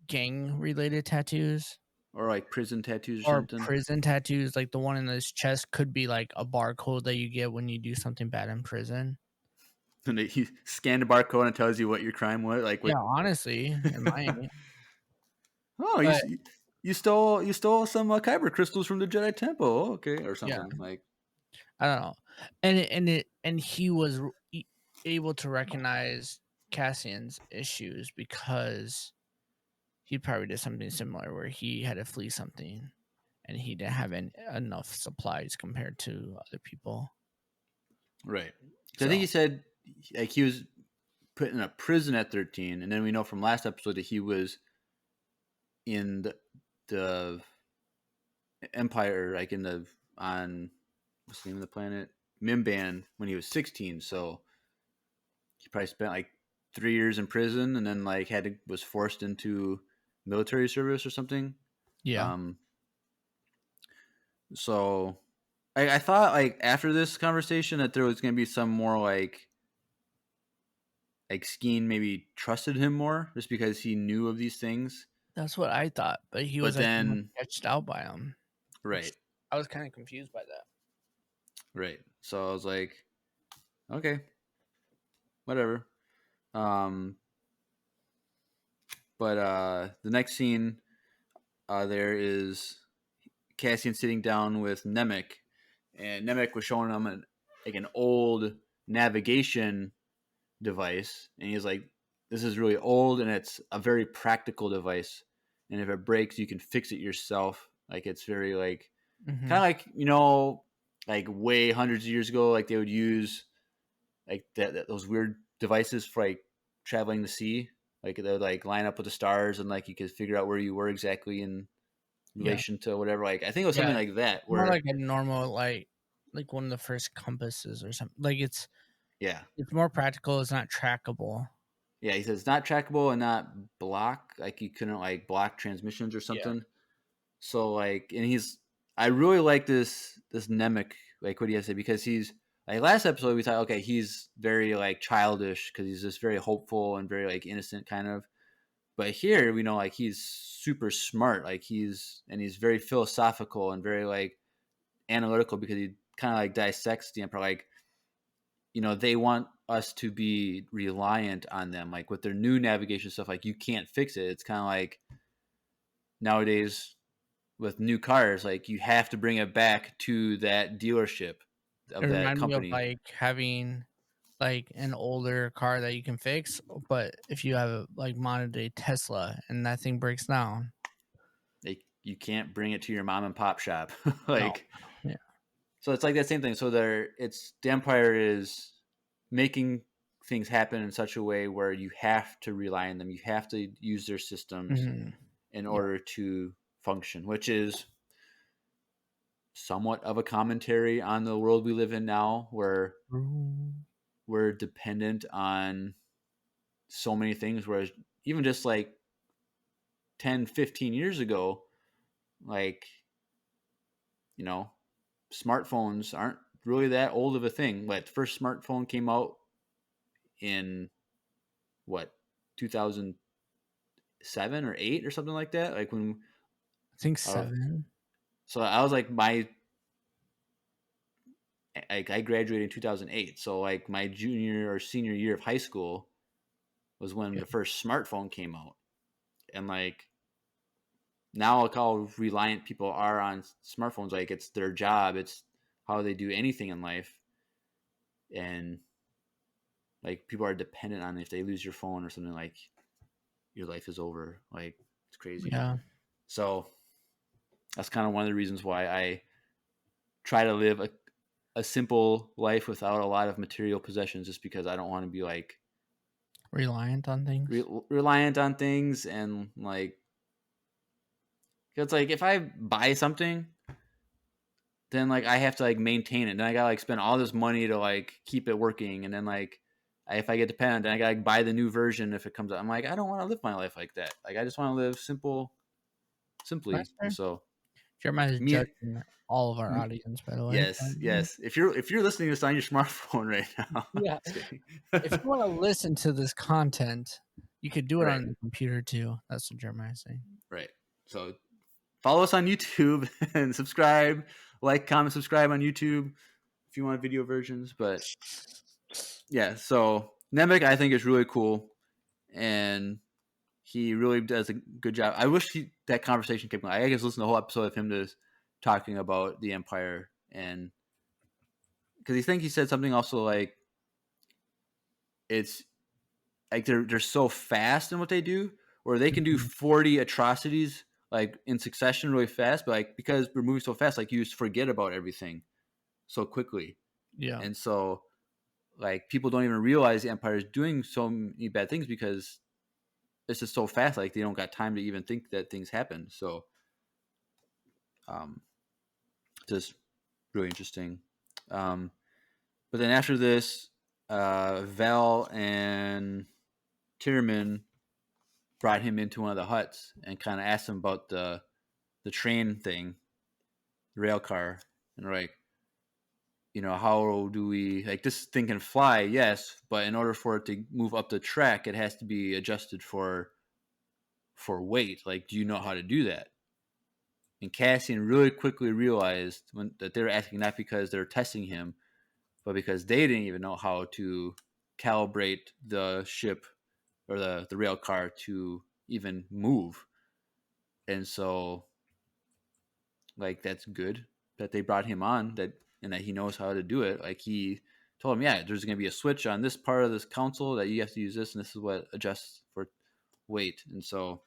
gang related tattoos or like prison tattoos or or something. prison tattoos. Like the one in his chest could be like a barcode that you get when you do something bad in prison. And he scanned a barcode and tells you what your crime was. Like, what? Yeah, honestly, it might. Oh, But- you stole some kyber crystals from the Jedi Temple. Oh, okay, or something like. I don't know, and he was able to recognize Cassian's issues because he probably did something similar where he had to flee something, and he didn't have enough supplies compared to other people. Right. So I think he said like he was put in a prison at 13, and then we know from last episode that he was in the Empire, like on what's the name of the planet, Mimban, when he was 16. So he probably spent like 3 years in prison, and then like was forced into military service or something. Yeah. So I thought like after this conversation that there was going to be some more like Skeen maybe trusted him more just because he knew of these things. That's what I thought, but he was then sketched out by him. Right. I was kind of confused by that. Right. So I was like, okay, whatever. But the next scene, there is Cassian sitting down with Nemec, and Nemec was showing him an old navigation device, and he's like, this is really old, and it's a very practical device, and if it breaks you can fix it yourself. Like, it's very like kind of like, like way hundreds of years ago, like they would use like those weird devices for like traveling the sea, like they would like line up with the stars and like you could figure out where you were exactly in relation to whatever. Like I think it was something like that, where more like a normal like one of the first compasses or something. Like it's more practical. It's not trackable. Yeah, he says it's not trackable and not block. Like you couldn't like block transmissions or something. Yeah. So like, and I really like this Nemec, like what he has to say, because he's like last episode we thought, okay, he's very like childish because he's just very hopeful and very like innocent kind of. But here we know like he's super smart, like he's very philosophical and very like analytical because he kind of like dissects the Emperor. Like, they want us to be reliant on them, like with their new navigation stuff. Like you can't fix it. It's kind of like nowadays with new cars, like you have to bring it back to that dealership of that company. Me of like having like an older car that you can fix, but if you have a like modern day Tesla and that thing breaks down, you can't bring it to your mom and pop shop. Like, yeah. So it's like that same thing. So the Empire is making things happen in such a way where you have to rely on them. You have to use their systems Mhm. in order to function, which is somewhat of a commentary on the world we live in now, where we're dependent on so many things. Whereas even just like 10, 15 years ago, like, you know, smartphones aren't really that old of a thing. Like the first smartphone came out in what, 2007 or 8 or something like that. Like when I think uh, 7. so I was like I graduated in 2008. So like my junior or senior year of high school was when Yeah. the first smartphone came out. And like now look how reliant people are on smartphones. Like it's their job. It's how they do anything in life. And like people are dependent on it. If they lose your phone or something, like your life is over. Like it's crazy. Yeah. So that's kind of one of the reasons why I try to live a simple life without a lot of material possessions, just because I don't want to be like Reliant on things. reliant on things. And like it's like if I buy something, then like I have to like maintain it. Then I gotta like spend all this money to like keep it working. And then like if I get dependent, then I gotta like, buy the new version if it comes out. I'm like, I don't want to live my life like that. Like I just want to live simply. That's fair. And so Jeremiah's me, judging all of our audience, by the way. yes. If you're listening to this on your smartphone right now, Yeah. just kidding. If you want to listen to this content, you could do it Right. on the computer too. That's what Jeremiah's saying. Right. So follow us on YouTube and subscribe, like, comment, subscribe on YouTube if you want video versions. But yeah, so Nemec I think is really cool, and he really does a good job. I wish that conversation kept going. I guess listen to the whole episode of him just talking about the Empire, and because he said something also like it's like they're so fast in what they do, or they can do 40 atrocities like in succession really fast, but like because we're moving so fast, like you just forget about everything so quickly. Yeah. And so like people don't even realize the Empire is doing so many bad things because it's just so fast, like they don't got time to even think that things happen. So just really interesting. But then after this, Val and Tierman brought him into one of the huts and kind of asked him about the train thing, the rail car, and like, how do we like this thing can fly? Yes, but in order for it to move up the track, it has to be adjusted for weight. Like, do you know how to do that? And Cassian really quickly realized that they were asking not because they're testing him, but because they didn't even know how to calibrate the ship or the rail car to even move. And so like that's good that they brought him on, and that he knows how to do it. Like he told him, yeah, there's going to be a switch on this part of this console that you have to use this, and this is what adjusts for weight. And so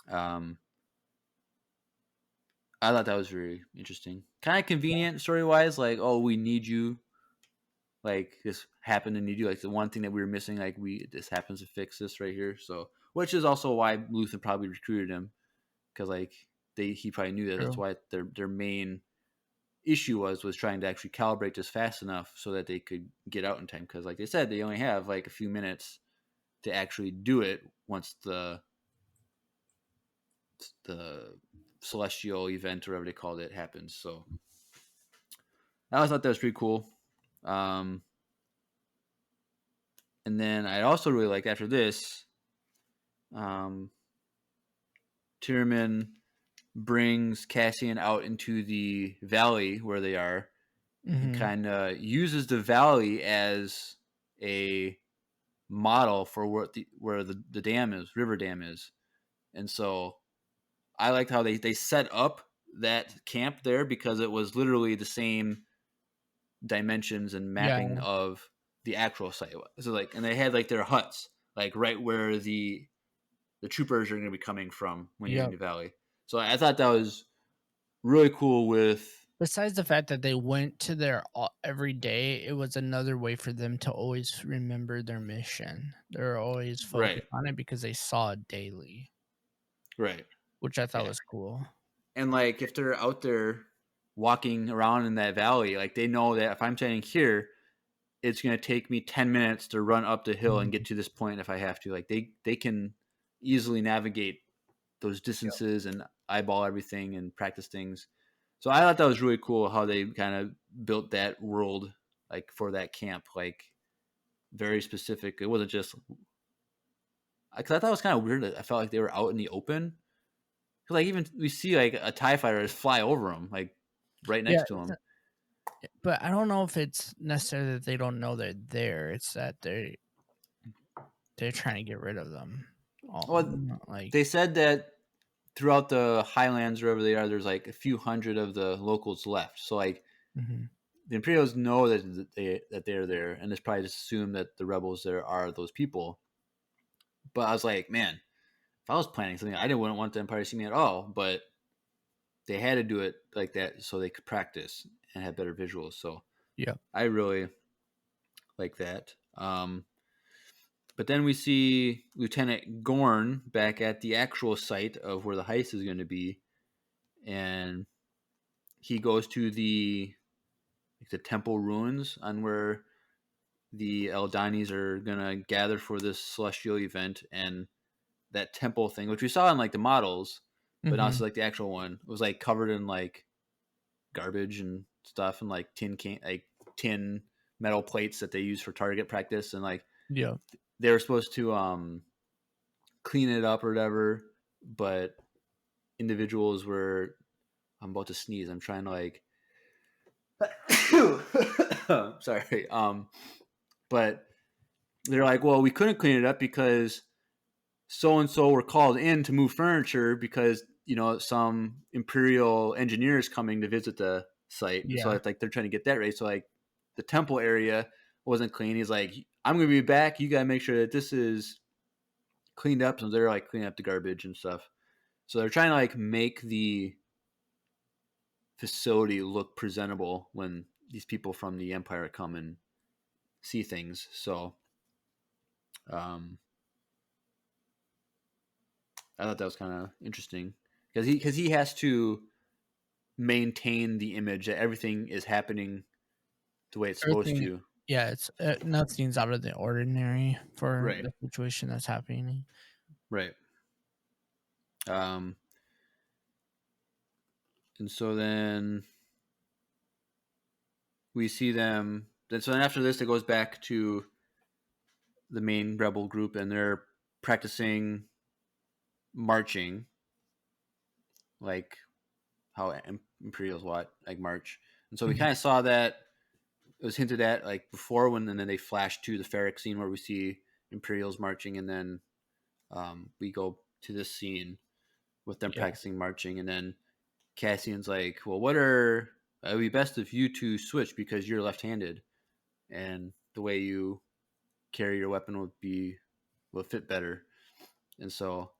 I thought that was very interesting, kind of convenient story wise. Like, oh, we need you. Like this happened and need you. Like the one thing that we were missing. Like this happens to fix this right here. So which is also why Luthen probably recruited him, because like he probably knew that. True. That's why their main issue was trying to actually calibrate this fast enough so that they could get out in time, because like they said, they only have like a few minutes to actually do it once the celestial event or whatever they called it happens. So I thought that was pretty cool. And then I also really liked after this, Tierman brings Cassian out into the valley where they are, and kind of uses the valley as a model for where the dam is, river dam is. And so I liked how they set up that camp there, because it was literally the same dimensions and mapping of the actual site. So like, and they had like their huts like right where the troopers are going to be coming from when you're in the valley. So I thought that was really cool with Besides the fact that they went to there every day, it was another way for them to always remember their mission. They're always focused on it because they saw it daily, Right. which I thought Yeah. was cool. And like if they're out there walking around in that valley, like they know that if I'm standing here, it's going to take me 10 minutes to run up the hill and get to this point if I have to. Like they can easily navigate those distances and eyeball everything and practice things. So I thought that was really cool how they kind of built that world like for that camp, like very specific. It wasn't just because I thought it was kind of weird that I felt like they were out in the open. Like even we see like a TIE fighter just fly over them, like right next to them. But I don't know if it's necessarily that they don't know they're there. It's that they're trying to get rid of them. They said that throughout the Highlands, wherever they are, there's like a few hundred of the locals left. So like the Imperials know that they're there, and it's probably just assumed that the rebels there are those people. But I was like, man, if I was planning something, I wouldn't want the Empire to see me at all. But they had to do it like that so they could practice and have better visuals. So yeah, I really like that. But then we see Lieutenant Gorn back at the actual site of where the heist is going to be, and he goes to the temple ruins on where the Eldanis are going to gather for this celestial event. And that temple thing, which we saw in like the models, but also like the actual one, was like covered in like garbage and stuff and like tin metal plates that they use for target practice, and like they were supposed to clean it up or whatever, but individuals were I'm about to sneeze. I'm trying to like sorry. But they're like, well, we couldn't clean it up because so and so were called in to move furniture because some Imperial engineers coming to visit the site. Yeah. So it's like they're trying to get that right. So like the temple area wasn't clean. He's like, I'm gonna be back. You gotta make sure that this is cleaned up. So they're like cleaning up the garbage and stuff. So they're trying to like make the facility look presentable when these people from the Empire come and see things. So I thought that was kind of interesting because he has to maintain the image that everything is happening the way it's supposed to. Yeah, it's nothing's out of the ordinary for the situation that's happening. Right. And so then we see them. So then after this, it goes back to the main rebel group, and they're practicing marching, like how Imperials like march. And so we kind of saw that it was hinted at like before and then they flash to the Ferric scene where we see Imperials marching, and then we go to this scene with them practicing marching, and then Cassian's like, well, it would be best if you two switch because you're left-handed and the way you carry your weapon would fit better. And so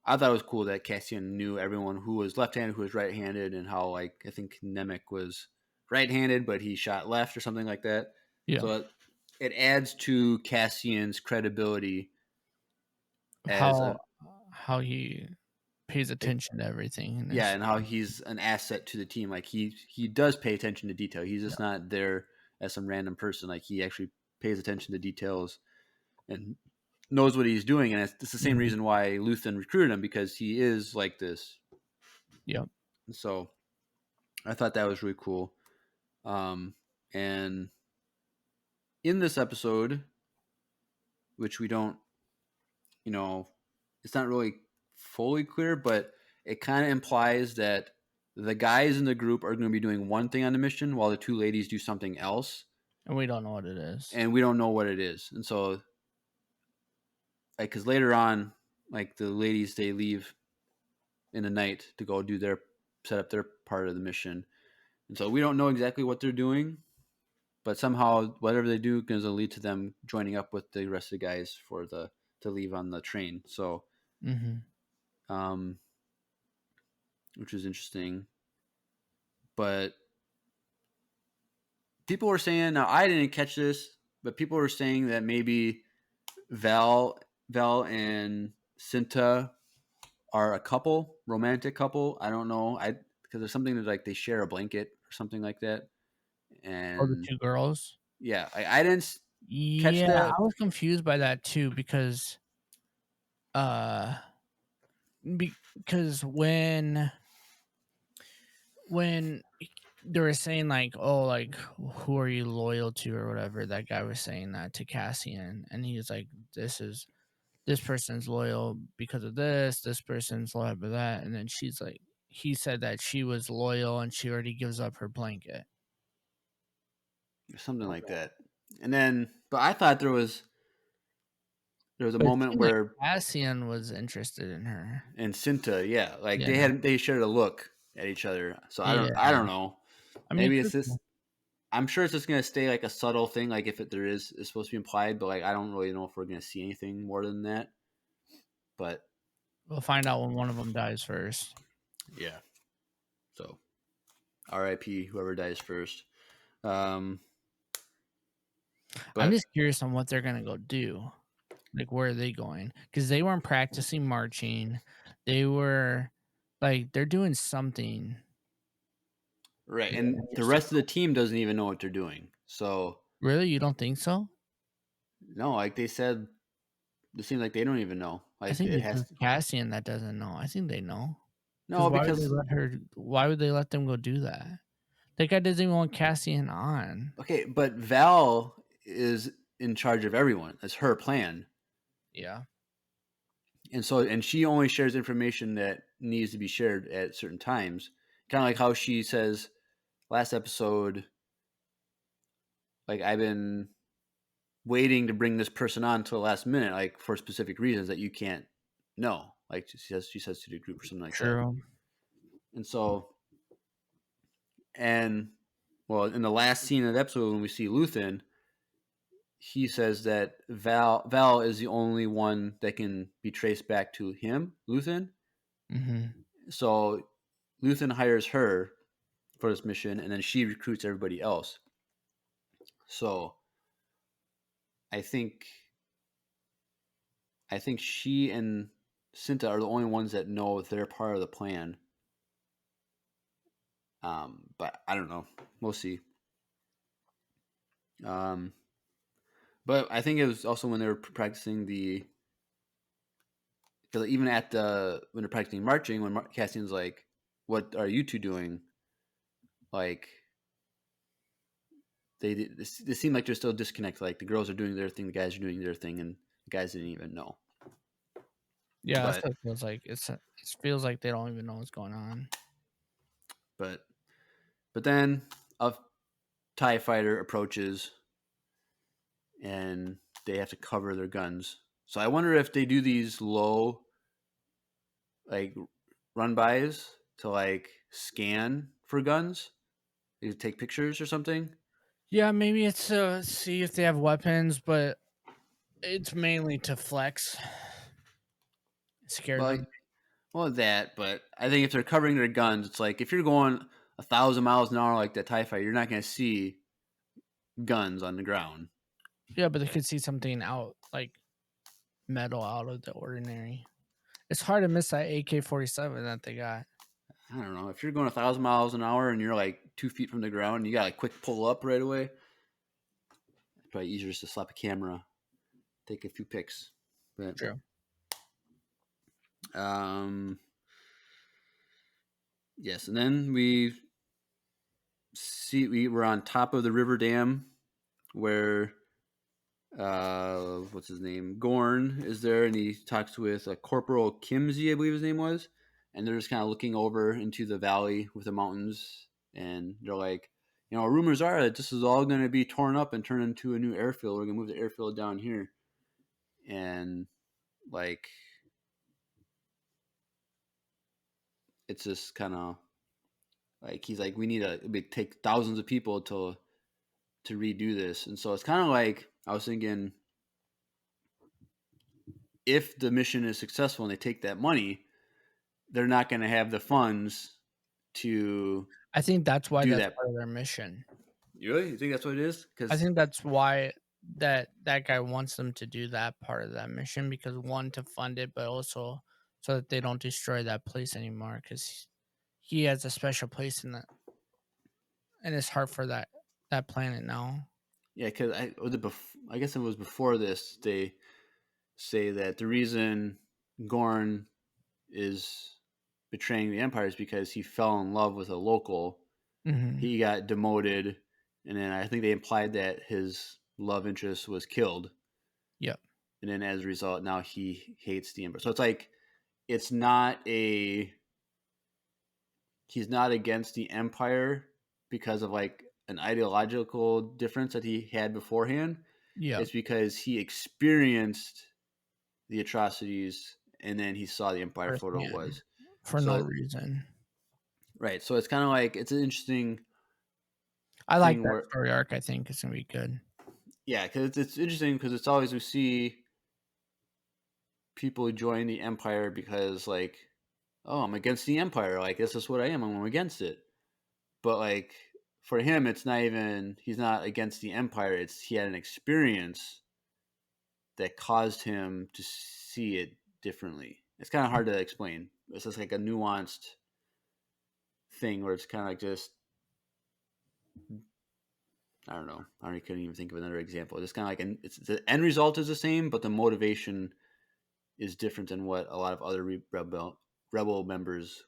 I thought it was cool that Cassian knew everyone who was left-handed, who was right-handed, and how like I think Nemec was right-handed, but he shot left or something like that. Yeah. So it adds to Cassian's credibility as how he pays attention to everything. And how he's an asset to the team. Like he does pay attention to detail. He's just not there as some random person. Like he actually pays attention to details and knows what he's doing, and it's the same reason why Luthen recruited him, because he is like this. Yeah. So I thought that was really cool. And in this episode, which we don't, it's not really fully clear, but it kind of implies that the guys in the group are going to be doing one thing on the mission while the two ladies do something else. And we don't know what it is. And so because later on, like the ladies, they leave in the night to go set up their part of the mission, and so we don't know exactly what they're doing, but somehow whatever they do is going to lead to them joining up with the rest of the guys to leave on the train. So, which is interesting, but people were saying, now I didn't catch this, but people were saying that maybe Val and Cinta are a couple, romantic couple. I don't know. Because there's something that like they share a blanket or something like that. Or the And 2 girls. yeah, I didn't catch Yeah, that. I was confused by that too because because when they were saying like, oh, like who are you loyal to or whatever, that guy was saying that to Cassian, and he was like, this person's loyal because of this person's loyal for that, and then she's like, he said that she was loyal and she already gives up her blanket. Something like that. And then, but I thought there was a But it moment seemed like where Cassian was interested in her. and Cinta, yeah, like Yeah. they shared a look at each other. So I Yeah. don't know. I mean, Maybe it it's could- this. I'm sure it's just gonna stay like a subtle thing, like if there is, it's supposed to be implied, but like I don't really know if we're gonna see anything more than that. But we'll find out when one of them dies first. yeah, so R.I.P. whoever dies first. But I'm just curious on what they're gonna go do. Like, where are they going? Because they weren't practicing marching. They were like, they're doing something. right, and the rest of the team doesn't even know what they're doing. So Really, you don't think so? no, like they said, it seems like they don't even know. Like I think it it's has just Cassian that doesn't know. I think they know. no, Why would they because let her? Why would they let them go do that? That guy doesn't even want Cassian on. okay, but Val is in charge of everyone. That's her plan. Yeah. And she only shares information that needs to be shared at certain times. Kind of like how she says last episode, like I've been waiting to bring this person on to the last minute, like for specific reasons that you can't know. Like she says to the group or something like that. True. And so, and well, in the last scene of the episode when we see Luthen, he says that Val is the only one that can be traced back to him, Luthen. Mm-hmm. So Luthen hires her for this mission, and then she recruits everybody else. So I think she and Cinta are the only ones that know they're part of the plan. But I don't know. We'll see. But I think it was also when they were practicing because even when they're practicing marching, when Cassian's like, "What are you two doing?" Like they seem like they're still disconnected. Like the girls are doing their thing, the guys are doing their thing, and the guys didn't even know. Yeah, But- that's what it feels like. It feels like they don't even know what's going on. But then a TIE fighter approaches, and they have to cover their guns. So I wonder if they do these low, like run bys to like scan for guns, they take pictures or something. Yeah, maybe it's to see if they have weapons, but it's mainly to flex. Scare them. Well, that. But I think if they're covering their guns, it's like if you're going 1,000 miles an hour like that TIE fighter, you're not going to see guns on the ground. Yeah, but they could see something out, like metal out of the ordinary. It's hard to miss that AK-47 that they got. I don't know. If you're going 1,000 miles an hour and you're like 2 feet from the ground, and you got a quick pull up right away. It's probably easier just to slap a camera, take a few pics. But, True. Yes, and then we were on top of the river dam where what's his name? Gorn is there, and he talks with Corporal Kimsey, I believe his name was, and they're just kind of looking over into the valley with the mountains, and they're like, rumors are that this is all going to be torn up and turned into a new airfield. We're going to move the airfield down here, and like it's just kind of like he's like, we need to take thousands of people to redo this, and so it's kind of like I was thinking, if the mission is successful and they take that money, they're not going to have the funds to. I think that's why do that's that. part of their mission. You really? You think that's what it is? I Because think that's why that guy wants them to do that part of that mission, because one, to fund it, but also so that they don't destroy that place anymore, because he has a special place in his heart for that planet now. yeah, because I guess it was before this. They say that the reason Gorn is betraying the Empire is because he fell in love with a local. Mm-hmm. He got demoted, and then I think they implied that his love interest was killed. Yep. And then as a result, now he hates the Empire. So it's like it's not a he's not against the Empire because of like an ideological difference that he had beforehand. Yeah. It's because he experienced the atrocities and then he saw the Empire for what it was. For no reason. Right. So it's kind of like it's an interesting. I like that story arc. I think it's gonna be good. Yeah, because it's interesting because it's always we see people join the Empire because like, oh, I'm against the Empire. Like this is what I am. I'm against it. But like for him, it's not even he's not against the Empire. It's he had an experience that caused him to see it differently. It's kind of hard to explain. It's just like a nuanced thing where it's kind of like just I don't know. I couldn't even think of another example. It's kind of like it's the end result is the same, but the motivation is different than what a lot of other rebel members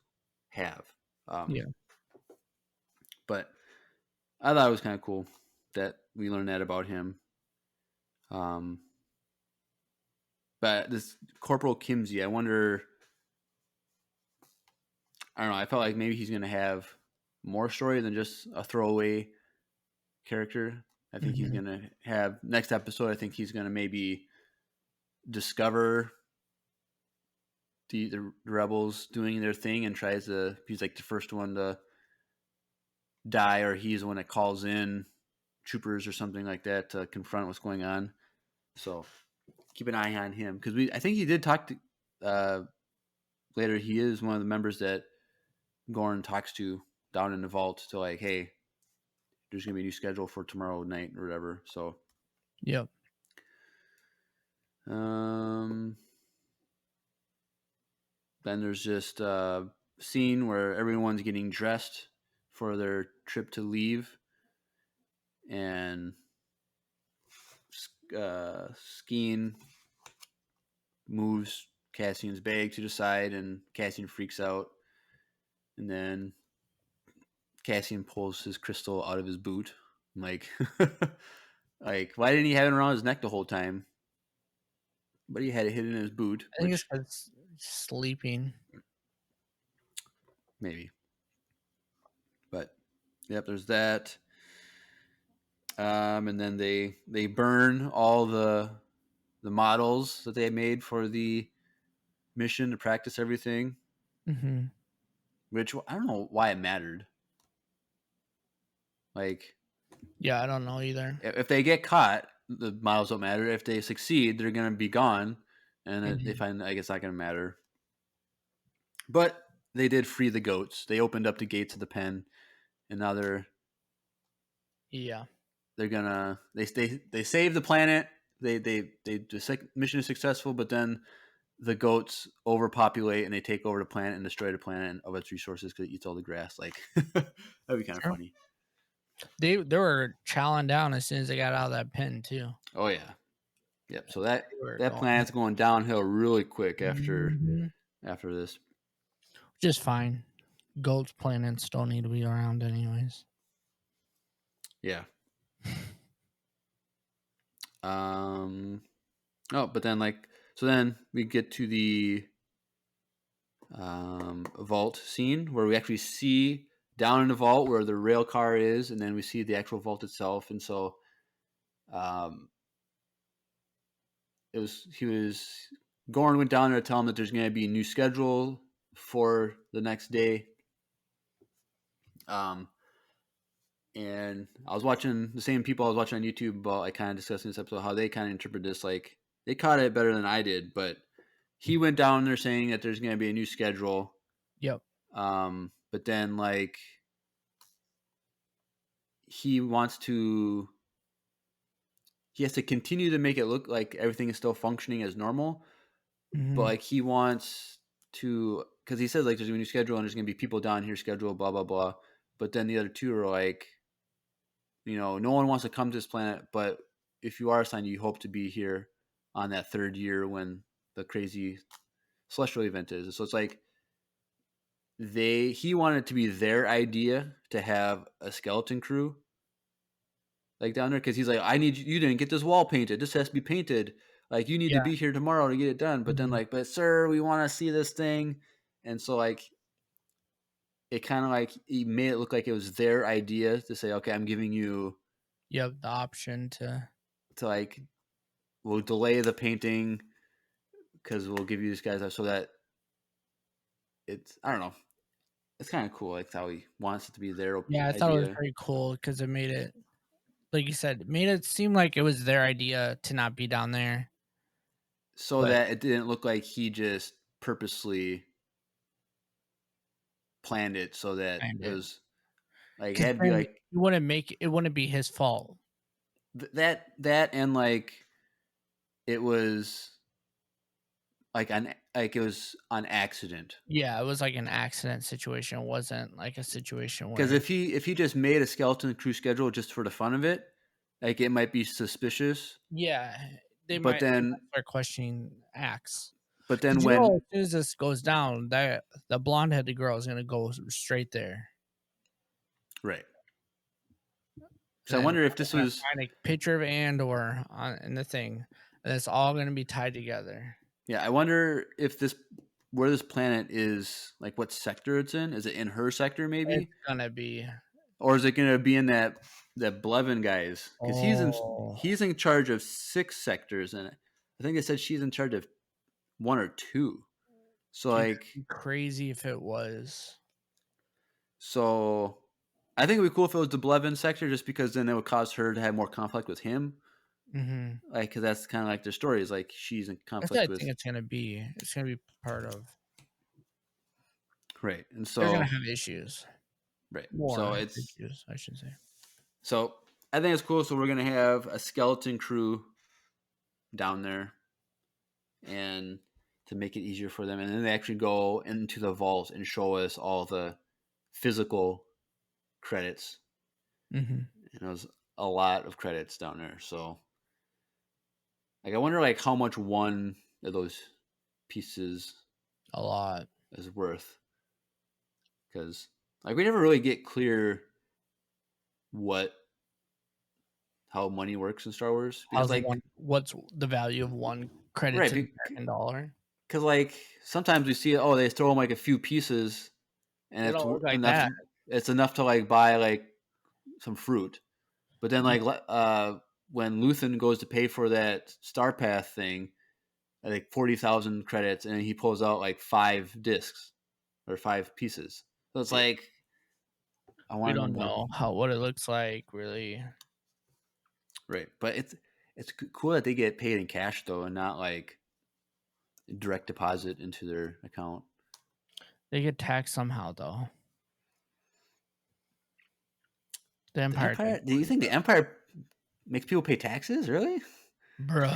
have. Yeah. But I thought it was kind of cool that we learned that about him. But this Corporal Kimsey, I wonder. I don't know. I felt like maybe he's going to have more story than just a throwaway character. I think he's going to have next episode. I think he's going to maybe discover the rebels doing their thing and tries to. He's like the first one to die, or he's the one that calls in troopers or something like that to confront what's going on. So keep an eye on him because I think he did talk to later. He is one of the members that Gorn talks to down in the vault to like, hey, there's gonna be a new schedule for tomorrow night or whatever. So, yep. Then there's just a scene where everyone's getting dressed for their trip to leave, and Skeen moves Cassian's bag to the side, and Cassian freaks out, and then Cassian pulls his crystal out of his boot. I'm like, like, why didn't he have it around his neck the whole time? But he had it hidden in his boot. I think it's because sleeping. Maybe. But, yep, there's that. And then they burn all the models that they had made for the mission to practice everything. Mm-hmm. Which I don't know why it mattered. Like, yeah, I don't know either. If they get caught, the models don't matter. If they succeed, they're gonna be gone, and they find like it's not gonna matter. But they did free the goats. They opened up the gates of the pen, and now they're gonna they save the planet. The mission is successful, but then the goats overpopulate and they take over the planet and destroy the planet of its resources because it eats all the grass. Like that'd be kind of funny. They were chowing down as soon as they got out of that pen too. Oh yeah, yep. So that planet's going downhill really quick after this. Just fine. Goats planets don't need to be around anyways. Yeah. Oh, but then then we get to the vault scene where we actually see down in the vault where the rail car is, and then we see the actual vault itself. And so Gorn went down there to tell him that there's going to be a new schedule for the next day. And I was watching the same people I was watching on YouTube about like kind of discussing this episode, how they kind of interpret this. Like they caught it better than I did, but he went down there saying that there's going to be a new schedule. Yep. But then like he has to continue to make it look like everything is still functioning as normal, but like he wants to, because he says like there's a new schedule and there's gonna be people down here scheduled, blah blah blah. But then the other two are like, no one wants to come to this planet, but if you are assigned, you hope to be here on that third year when the crazy celestial event is. So it's like he wanted it to be their idea to have a skeleton crew like down there, because he's like, I need you didn't get this wall painted. This has to be painted. Like you need to be here tomorrow to get it done. But then like, but sir, we want to see this thing. And so like it kind of like he made it look like it was their idea to say, okay, I'm giving you the option to like, we'll delay the painting because we'll give you these guys so that it's, I don't know, it's kind of cool like how he wants it to be their I idea. thought it was very cool because it made it, like you said, it made it seem like it was their idea to not be down there, so that it didn't look like he just purposely planned it so that it was like, it had to be like, it wouldn't be his fault. That and like it was like it was on accident. Yeah, it was like an accident situation. It wasn't like a situation where, because if he just made a skeleton crew schedule just for the fun of it, like it might be suspicious. Yeah, they but then start questioning Axe. But then as when soon as this goes down, that the blonde-headed girl is gonna go straight there. Right. So I wonder if this was find a picture of Andor in the thing, and it's all going to be tied together. Yeah, I wonder if where this planet is, like what sector it's in. Is it in her sector, maybe? It's gonna be, or is it gonna be in that Blevin guy's? Because he's in charge of 6 sectors, and I think they said she's in charge of 1 or 2. So like crazy if it was. So I think it'd be cool if it was the Blevin sector, just because then it would cause her to have more conflict with him. Mm-hmm. Like, because that's kind of like their story is like she's in conflict with. I think it's gonna be part of. Right, and so they're gonna have issues. Right, more so it's issues, I should say. So I think it's cool. So we're gonna have a skeleton crew down there, and to make it easier for them, and then they actually go into the vault and show us all the physical credits. Mm-hmm. And it was a lot of credits down there. So like I wonder like how much one of those pieces a lot is worth, because like we never really get clear how money works in Star Wars. Because like what's the value of one credit, right, to the American dollar? Because like sometimes we see they throw them like a few pieces, and it's like enough. That. It's enough to like buy like some fruit, but then like when Luthen goes to pay for that Star Path thing, like 40,000 credits, and he pulls out like 5 discs or 5 pieces. So it's like we don't know what it looks like really. Right, but it's cool that they get paid in cash though, and not like direct deposit into their account. They get taxed somehow though. The Empire. Do you think the Empire makes people pay taxes? Really? Bro.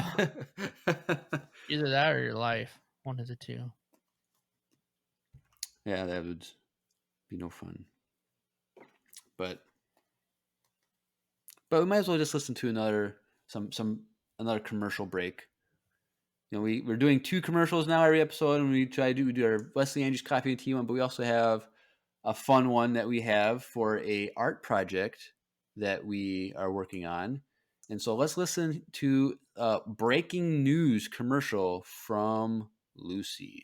Either that or your life. One of the two. Yeah, that would be no fun. But we might as well just listen to another commercial break. We're doing 2 commercials now every episode, and we do our Wesley Andrews Coffee and Tea one, but we also have a fun one that we have for a art project that we are working on. And so let's listen to a breaking news commercial from Lucy.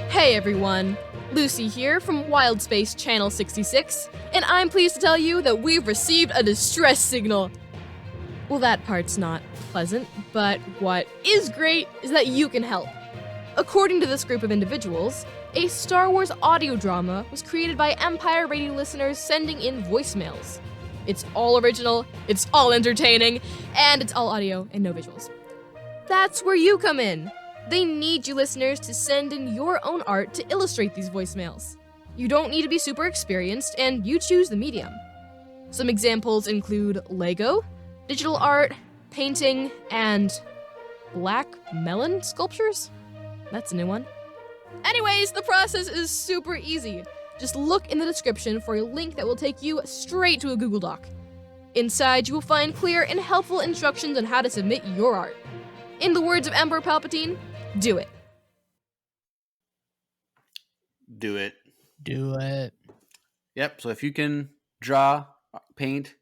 Hey everyone, Lucy here from Wild Space Channel 66, and I'm pleased to tell you that we've received a distress signal. Well, that part's not pleasant, but what is great is that you can help. According to this group of individuals, a Star Wars audio drama was created by Empire Radio listeners sending in voicemails. It's all original, it's all entertaining, and it's all audio and no visuals. That's where you come in. They need you listeners to send in your own art to illustrate these voicemails. You don't need to be super experienced, and you choose the medium. Some examples include Lego, digital art, painting, and black melon sculptures? That's a new one. Anyways, the process is super easy. Just look in the description for a link that will take you straight to a Google Doc. Inside, you will find clear and helpful instructions on how to submit your art. In the words of Emperor Palpatine, do it. Do it. Do it. Yep. So if you can draw, paint,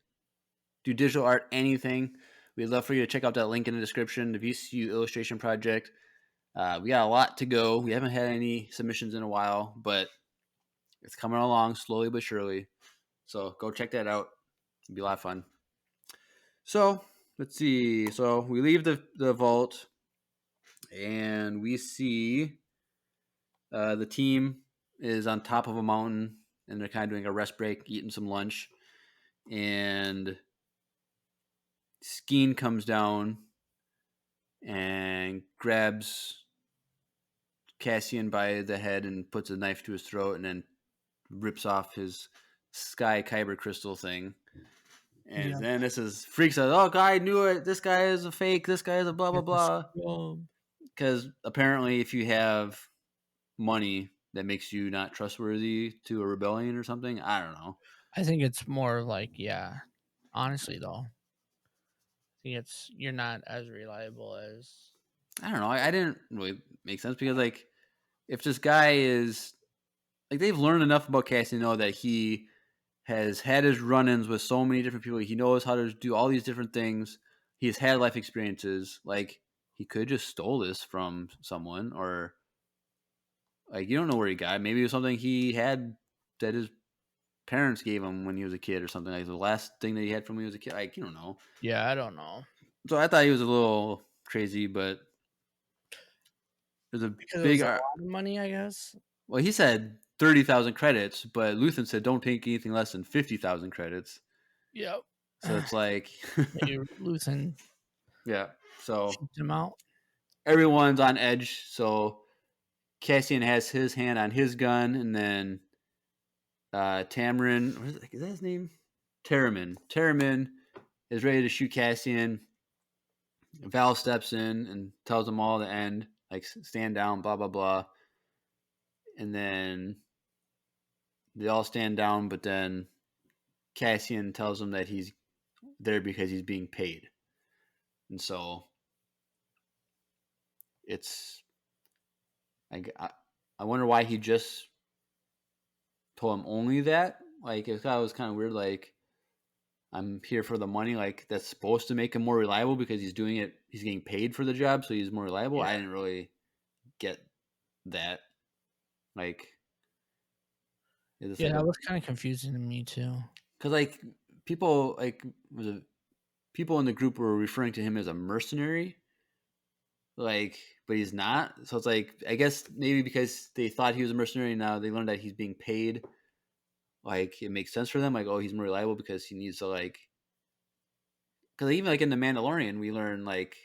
do digital art, anything, we'd love for you to check out that link in the description, the VCU Illustration Project. We got a lot to go. We haven't had any submissions in a while, but it's coming along slowly but surely. So go check that out. It'll be a lot of fun. So let's see. So we leave the vault, and we see the team is on top of a mountain, and they're kind of doing a rest break, eating some lunch. And Skeen comes down and grabs Cassian by the head and puts a knife to his throat, and then rips off his sky kyber crystal thing. And then this is freaks out. Oh, God, I knew it. This guy is a fake. This guy is a blah, blah, blah. Because apparently if you have money, that makes you not trustworthy to a rebellion or something. I don't know. I think it's more like, honestly, though. I think you're not as reliable as... I don't know. I didn't really make sense because, like, if this guy is... Like, they've learned enough about Cassian to know that he has had his run-ins with so many different people. He knows how to do all these different things. He's had life experiences. Like, he could just stole this from someone, or... Like, you don't know where he got it. Maybe it was something he had that his parents gave him when he was a kid or something. Like, the last thing that he had from when he was a kid. Like, you don't know. Yeah, I don't know. So I thought he was a little crazy, but there's a Because big... it was a lot of money, I guess. Well, he said 30,000 credits, but Luthen said don't take anything less than 50,000 credits. Yep. So it's like... Maybe Luthen Yeah. So shipped him out. everyone's on edge. So Cassian has his hand on his gun, and then Tamarin, is that his name? Taramin is ready to shoot Cassian. Val steps in and tells them all to end, like, stand down, blah, blah, blah. And then they all stand down, but then Cassian tells them that he's there because he's being paid. And so it's... I wonder why he just told him only that. Like, it was kind of weird. Like, I'm here for the money. Like, that's supposed to make him more reliable because he's doing it. He's getting paid for the job, so he's more reliable. Yeah. I didn't really get that. Like, That was kind of confusing to me too. Because, like, people people in the group were referring to him as a mercenary. Like, but he's not. So it's like, I guess maybe because they thought he was a mercenary, now they learned that he's being paid. Like, it makes sense for them. Like, oh, he's more reliable because he needs to, like... Because even, like, in The Mandalorian, we learn, like,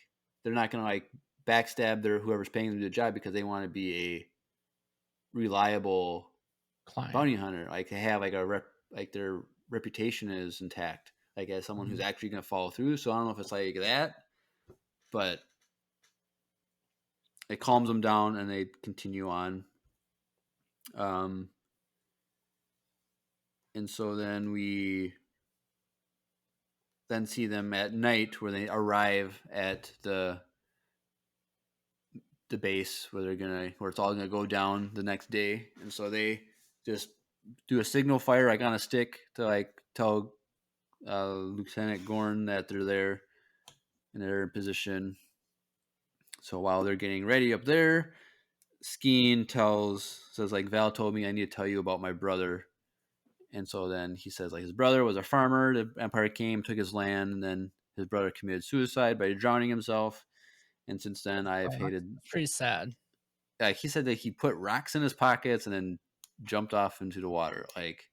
they're not going to, like, backstab whoever's paying them to do the job because they want to be a reliable Client. bounty hunter. Like, they have, like, their reputation is intact. Like, as someone who's actually going to follow through. So I don't know if it's like that. But... it calms them down, and they continue on. And so then we then see them at night where they arrive at the base where it's all gonna go down the next day. And so they just do a signal fire, like, on a stick to, like, tell Lieutenant Gorn that they're there and they're in position. So while they're getting ready up there, Skeen says, like, Val told me I need to tell you about my brother. And so then he says, like, his brother was a farmer. The Empire came, took his land, and then his brother committed suicide by drowning himself. And since then, I've hated... It's pretty sad. Like, he said that he put rocks in his pockets and then jumped off into the water. Like,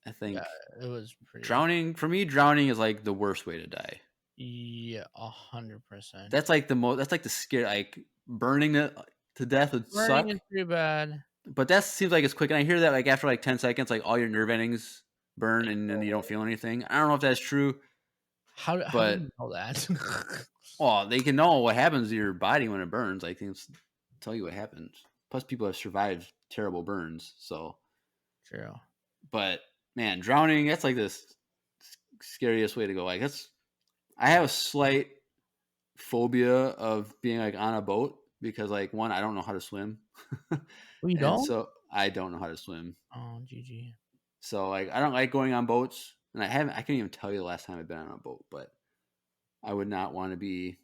I think It was pretty... drowning, for me, drowning is, like, the worst way to die. Yeah, 100%. That's like that's like the scare, like burning it to death would suck. Burning is pretty bad. But that seems like it's quick. And I hear that like after like 10 seconds, like all your nerve endings burn and then you don't feel anything. I don't know if that's true, How do but you know that? well, they can know what happens to your body when it burns. Like things tell you what happens. Plus, people have survived terrible burns. So, True. but man, drowning, that's like the scariest way to go. Like I have a slight phobia of being like on a boat because like one, I don't know how to swim. Well, you And don't? so I don't know how to swim. Oh, GG. So like I don't like going on boats, and I can't even tell you the last time I've been on a boat, but I would not want to be.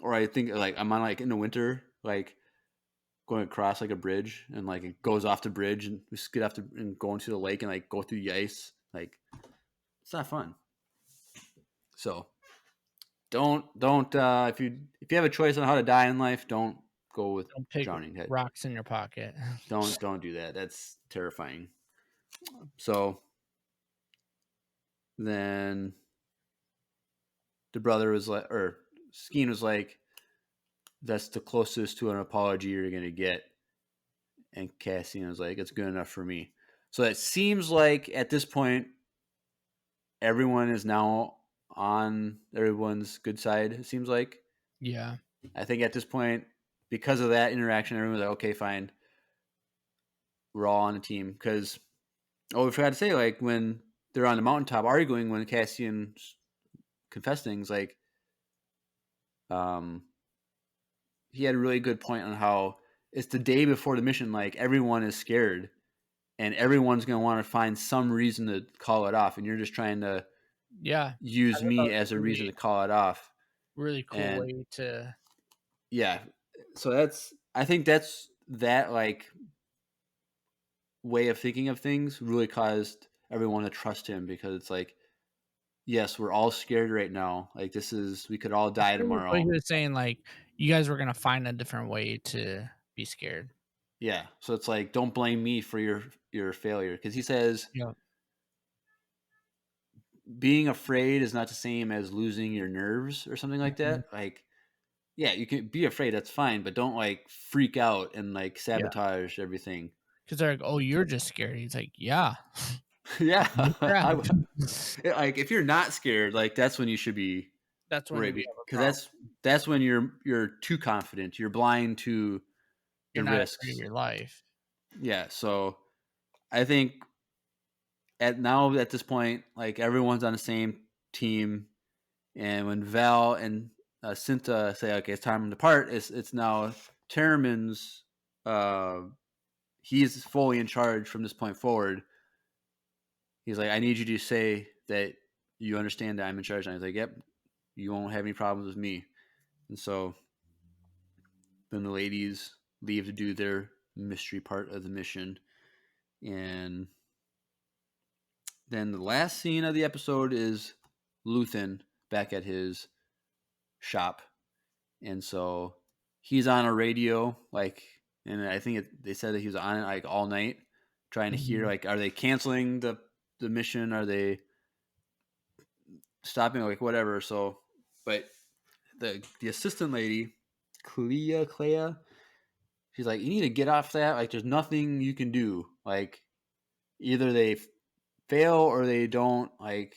Or I think like I'm on like in the winter, like going across like a bridge, and like it goes off the bridge, and we skid off and go into the lake and like go through the ice. Like it's not fun. So don't if you have a choice on how to die in life, don't go with Don't take drowning. rocks in your pocket. Don't do that. That's terrifying. So then the brother was like, or Skeen was like, that's the closest to an apology you're going to get. And Cassian was like, it's good enough for me. So it seems like at this point, everyone is now on everyone's good side, it seems like. Yeah. I think at this point, because of that interaction, everyone's like, okay, fine. We're all on a team. Because, we forgot to say, like, when they're on the mountaintop arguing, when Cassian confessed things, like, he had a really good point on how it's the day before the mission, like, everyone is scared, and everyone's going to want to find some reason to call it off, and you're just trying to use me as a reason to call it off. Really cool And way to... Yeah. So I think that's that, like, way of thinking of things really caused everyone to trust him, because it's like, yes, we're all scared right now. Like, we could all die tomorrow. But he was saying, like, you guys were going to find a different way to be scared. Yeah. So it's like, don't blame me for your failure. Because he says, being afraid is not the same as losing your nerves or something like that. Like, yeah, you can be afraid, that's fine, but don't like freak out and like sabotage everything. Because they're like, oh, you're just scared. He's like, yeah. Yeah. Like, if you're not scared, like, that's when you should be. That's when worried, because that's when you're too confident. You're blind to the risks of your life. Yeah. So I think at this point, like, everyone's on the same team, and when Val and Cinta say, okay, it's time to part, it's now Termin's. He's fully in charge from this point forward. He's like, I need you to say that you understand that I'm in charge. And I was like, yep, you won't have any problems with me. And so then the ladies leave to do their mystery part of the mission. And then the last scene of the episode is Luthen back at his shop. And so he's on a radio, like, and I think they said that he was on it like all night, trying to hear, like, are they canceling the mission? Are they stopping? Like, whatever. So, but the assistant lady, Clea, she's like, you need to get off that. Like, there's nothing you can do. Like, either they fail or they don't. Like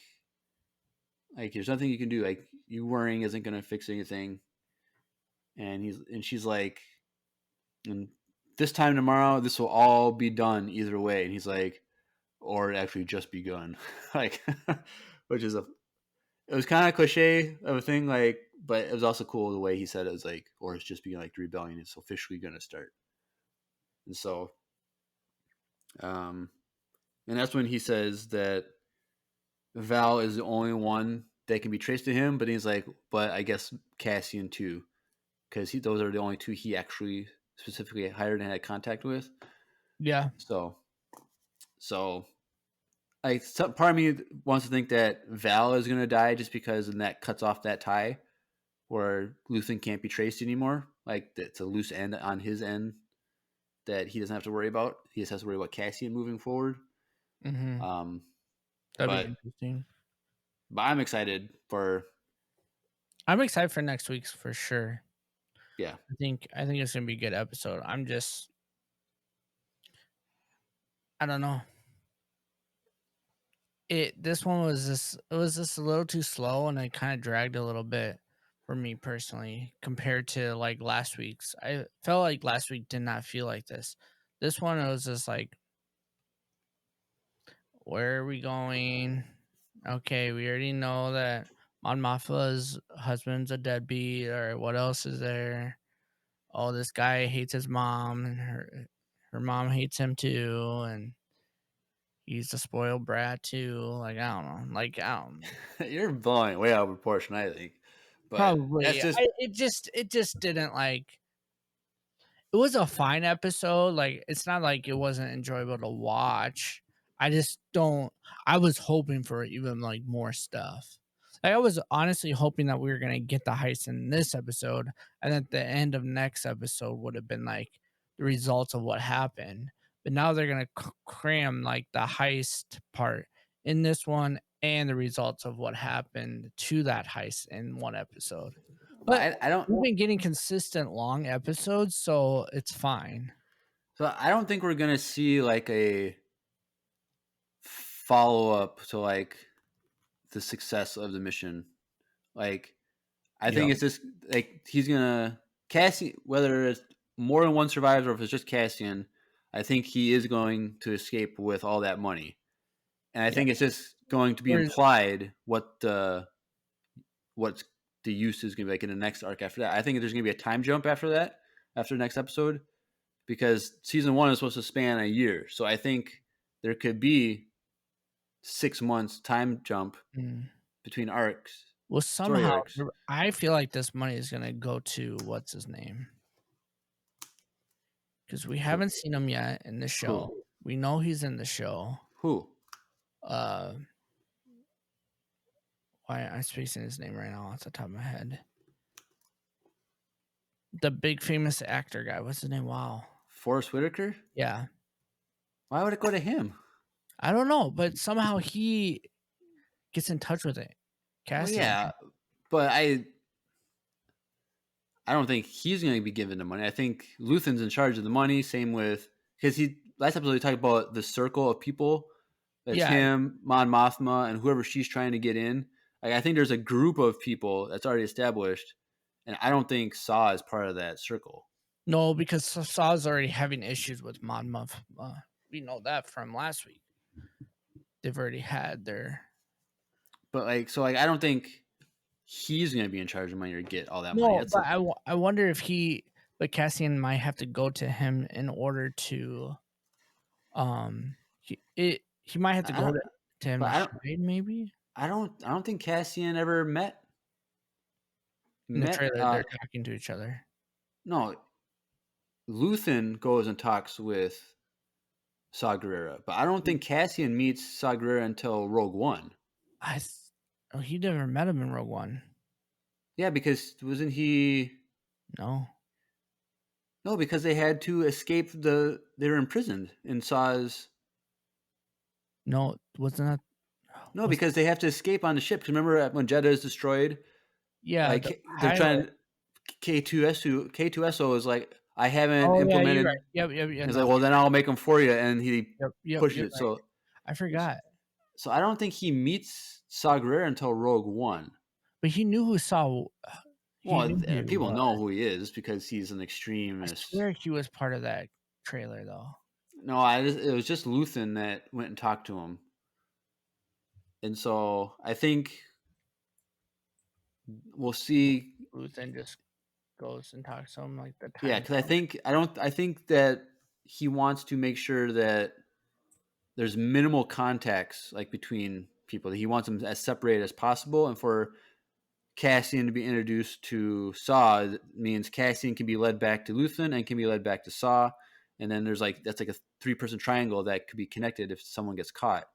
there's nothing you can do. Like, you worrying isn't going to fix anything. And she's like, and this time tomorrow, this will all be done either way. And he's like, or actually just begun. Like, which is it was kind of cliche of a thing, like, but it was also cool the way he said it. It was like, or it's just begun, like, the rebellion is officially going to start. And so, and that's when he says that Val is the only one that can be traced to him, but he's like, but I guess Cassian too, because those are the only two he actually specifically hired and had contact with. Yeah. So part of me wants to think that Val is going to die just because then that cuts off that tie where Luthen can't be traced anymore. Like, it's a loose end on his end that he doesn't have to worry about. He just has to worry about Cassian moving forward. Mm-hmm. That'd be interesting. But I'm excited for I'm excited for next week's for sure. Yeah. I think it's gonna be a good episode. I don't know. This one was just a little too slow, and it kind of dragged a little bit for me personally compared to like last week's. I felt like last week did not feel like this. This one it was just like, where are we going? Okay, we already know that Mon Mothma's husband's a deadbeat, or what else is there? Oh, this guy hates his mom, and her mom hates him too, and he's a spoiled brat too. Like I don't know. Like I don't know. You're blowing way out of proportion, I think. But Probably. that's just It just didn't like. It was a fine episode. Like it's not like it wasn't enjoyable to watch. I just don't. I was hoping for even like more stuff. Like I was honestly hoping that we were gonna get the heist in this episode, and at the end of next episode would have been like the results of what happened. But now they're gonna cram like the heist part in this one and the results of what happened to that heist in one episode. But I don't we've been getting consistent long episodes, so it's fine. so I don't think we're gonna see like a follow up to like the success of the mission. Like I think it's just like he's gonna Cassian, whether it's more than one survivor or if it's just Cassian, I think he is going to escape with all that money. And I think it's just going to be implied what's the use is going to be like in the next arc after that. I think there's going to be a time jump after that, after the next episode, because season 1 is supposed to span a year. So I think there could be 6 months time jump between arcs. Well, somehow I feel like this money is going to go to what's his name, because we haven't seen him yet in the show. Who? We know he's in the show. Who? Why I'm spacing his name right now off the top of my head. The big famous actor guy. What's his name? Wow. Forrest Whitaker? Yeah. Why would it go to him? I don't know, but somehow he gets in touch with it. Cassian. Yeah, but I don't think he's going to be given the money. I think Luthen's in charge of the money. Same with, because last episode he talked about the circle of people. That's him, Mon Mothma, and whoever she's trying to get in. Like I think there's a group of people that's already established, and I don't think Saw is part of that circle. No, because Saw's already having issues with Mon Mothma. We know that from last week. They've already had their. But I don't think he's going to be in charge of money or get all that no, money. But I wonder if but Cassian might have to go to him in order to, he might have to go to him to hide, maybe. I don't think Cassian ever met. In the trailer, they're talking to each other. No, Luthen goes and talks with Saw Gerrera, but I don't think Cassian meets Saw Gerrera until Rogue One. He never met him in Rogue One. Yeah, because wasn't he? No, because they had to escape they were imprisoned in Saw's. No, wasn't that? No, because they have to escape on the ship. Because remember when Jeddah is destroyed? Yeah, like they're trying. K2SO is like, I haven't implemented. Yeah, right. Yep. He's like, well, then I'll make them for you, and he pushes it. Right. So I forgot. So I don't think he meets Saw Gerrera until Rogue One. But he knew who Saw. People know who he is because he's an extremist. I swear he was part of that trailer, though. No, it was just Luthen that went and talked to him. And so I think we'll see. Luthen just goes and talks to him like the time. Yeah, because I think that he wants to make sure that there's minimal contacts like between people. He wants them as separated as possible, and for Cassian to be introduced to Saw means Cassian can be led back to Luthen and can be led back to Saw, and then that's like a 3-person triangle that could be connected if someone gets caught.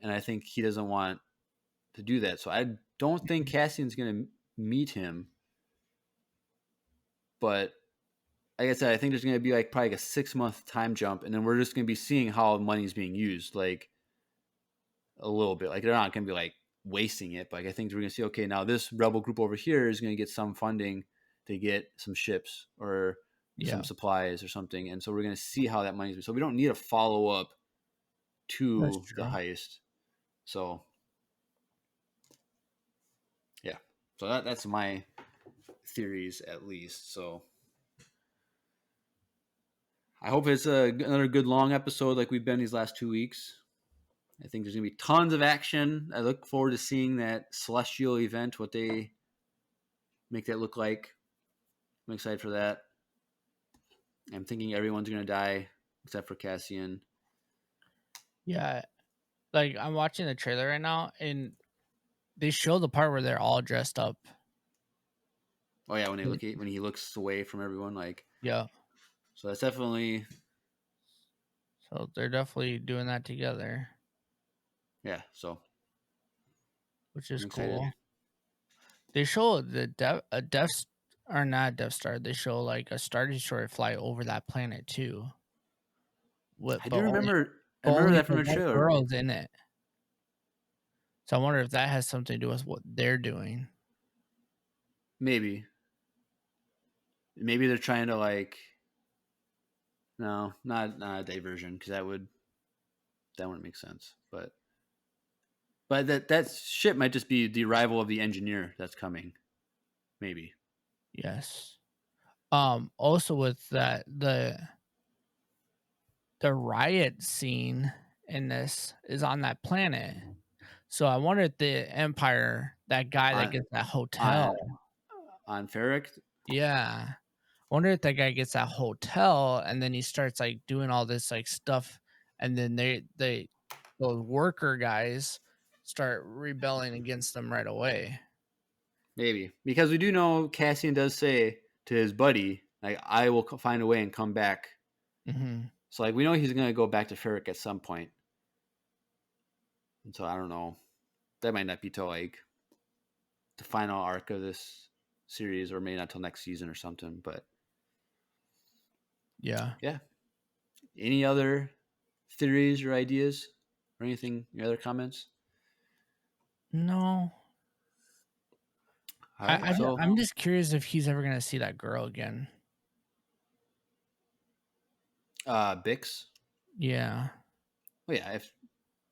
And I think he doesn't want to do that, so I don't think Cassian's going to meet him. But like I said, I think there's going to be probably a 6-month time jump, and then we're just going to be seeing how money's being used, like a little bit. Like they're not going to be wasting it. But like, I think we're going to see, okay, now this rebel group over here is going to get some funding to get some ships or some supplies or something. And so we're going to see how that money's. So we don't need a follow up to the heist. So yeah, so that's my theories at least. So I hope it's another good long episode like we've been these last 2 weeks. I think there's going to be tons of action. I look forward to seeing that celestial event, what they make that look like. I'm excited for that. I'm thinking everyone's going to die except for Cassian. Yeah. Like, I'm watching the trailer right now, and they show the part where they're all dressed up. Oh yeah, when he looks away from everyone, like yeah. So that's definitely. So they're definitely doing that together. Yeah. So. Which is cool. They show not Death Star. They show like a Star Destroyer fly over that planet too. I do remember. I remember that from the trailer. Girls in it. So I wonder if that has something to do with what they're doing. Maybe they're trying to like. No, not a diversion because that wouldn't make sense. But that ship might just be the arrival of the engineer that's coming. Maybe. Yes. Also with that the riot scene in this is on that planet. So I wonder if the Empire, that guy that gets that hotel on Ferric. Yeah. I wonder if that guy gets that hotel and then he starts like doing all this like stuff, and then those worker guys start rebelling against them right away. Maybe, because we do know Cassian does say to his buddy, like, I will find a way and come back. Mm-hmm. So like we know he's going to go back to Ferric at some point. And so I don't know. That might not be till like the final arc of this series, or maybe not till next season or something. But yeah. Any other theories or ideas or anything? Any other comments? No. Right, I'm just curious if he's ever going to see that girl again. Bix. Yeah. Well, yeah. If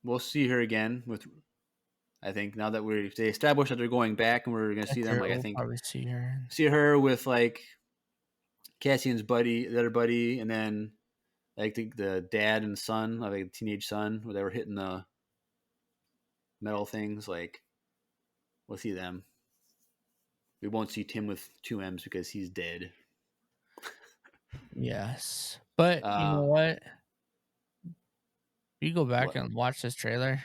we'll see her again with. I think now that they established that they're going back and we're going to see them, like I think probably see her with like Cassian's buddy, the other buddy, and then like the dad and son, like the teenage son, where they were hitting the metal things. Like we'll see them. We won't see Tim with 2 M's because he's dead. Yes, but you know what? You go back and watch this trailer.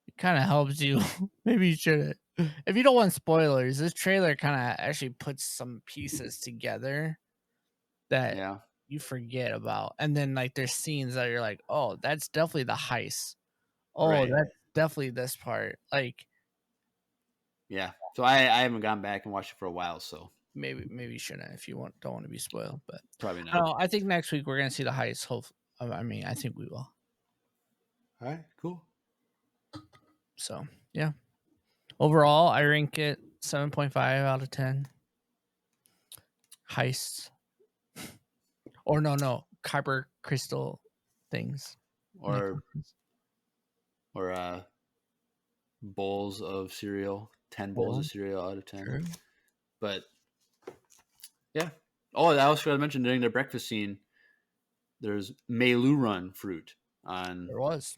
It kind of helps you. Maybe you shouldn't. If you don't want spoilers, this trailer kind of actually puts some pieces together that you forget about. And then like there's scenes that you're like, oh, that's definitely the heist. Oh, that's definitely this part. Like, yeah. So I haven't gone back and watched it for a while, so maybe you shouldn't if you don't want to be spoiled, but probably not. I think next week we're gonna see the heist. I think we will. All right, cool. So yeah. Overall, I rank it 7.5 out of 10. Heists. Or no, kyber crystal things. Or bowls of cereal. 10 bowls of cereal out of 10. True. But yeah. Oh, I also forgot to mention during the breakfast scene, there's Meluran fruit on. There was.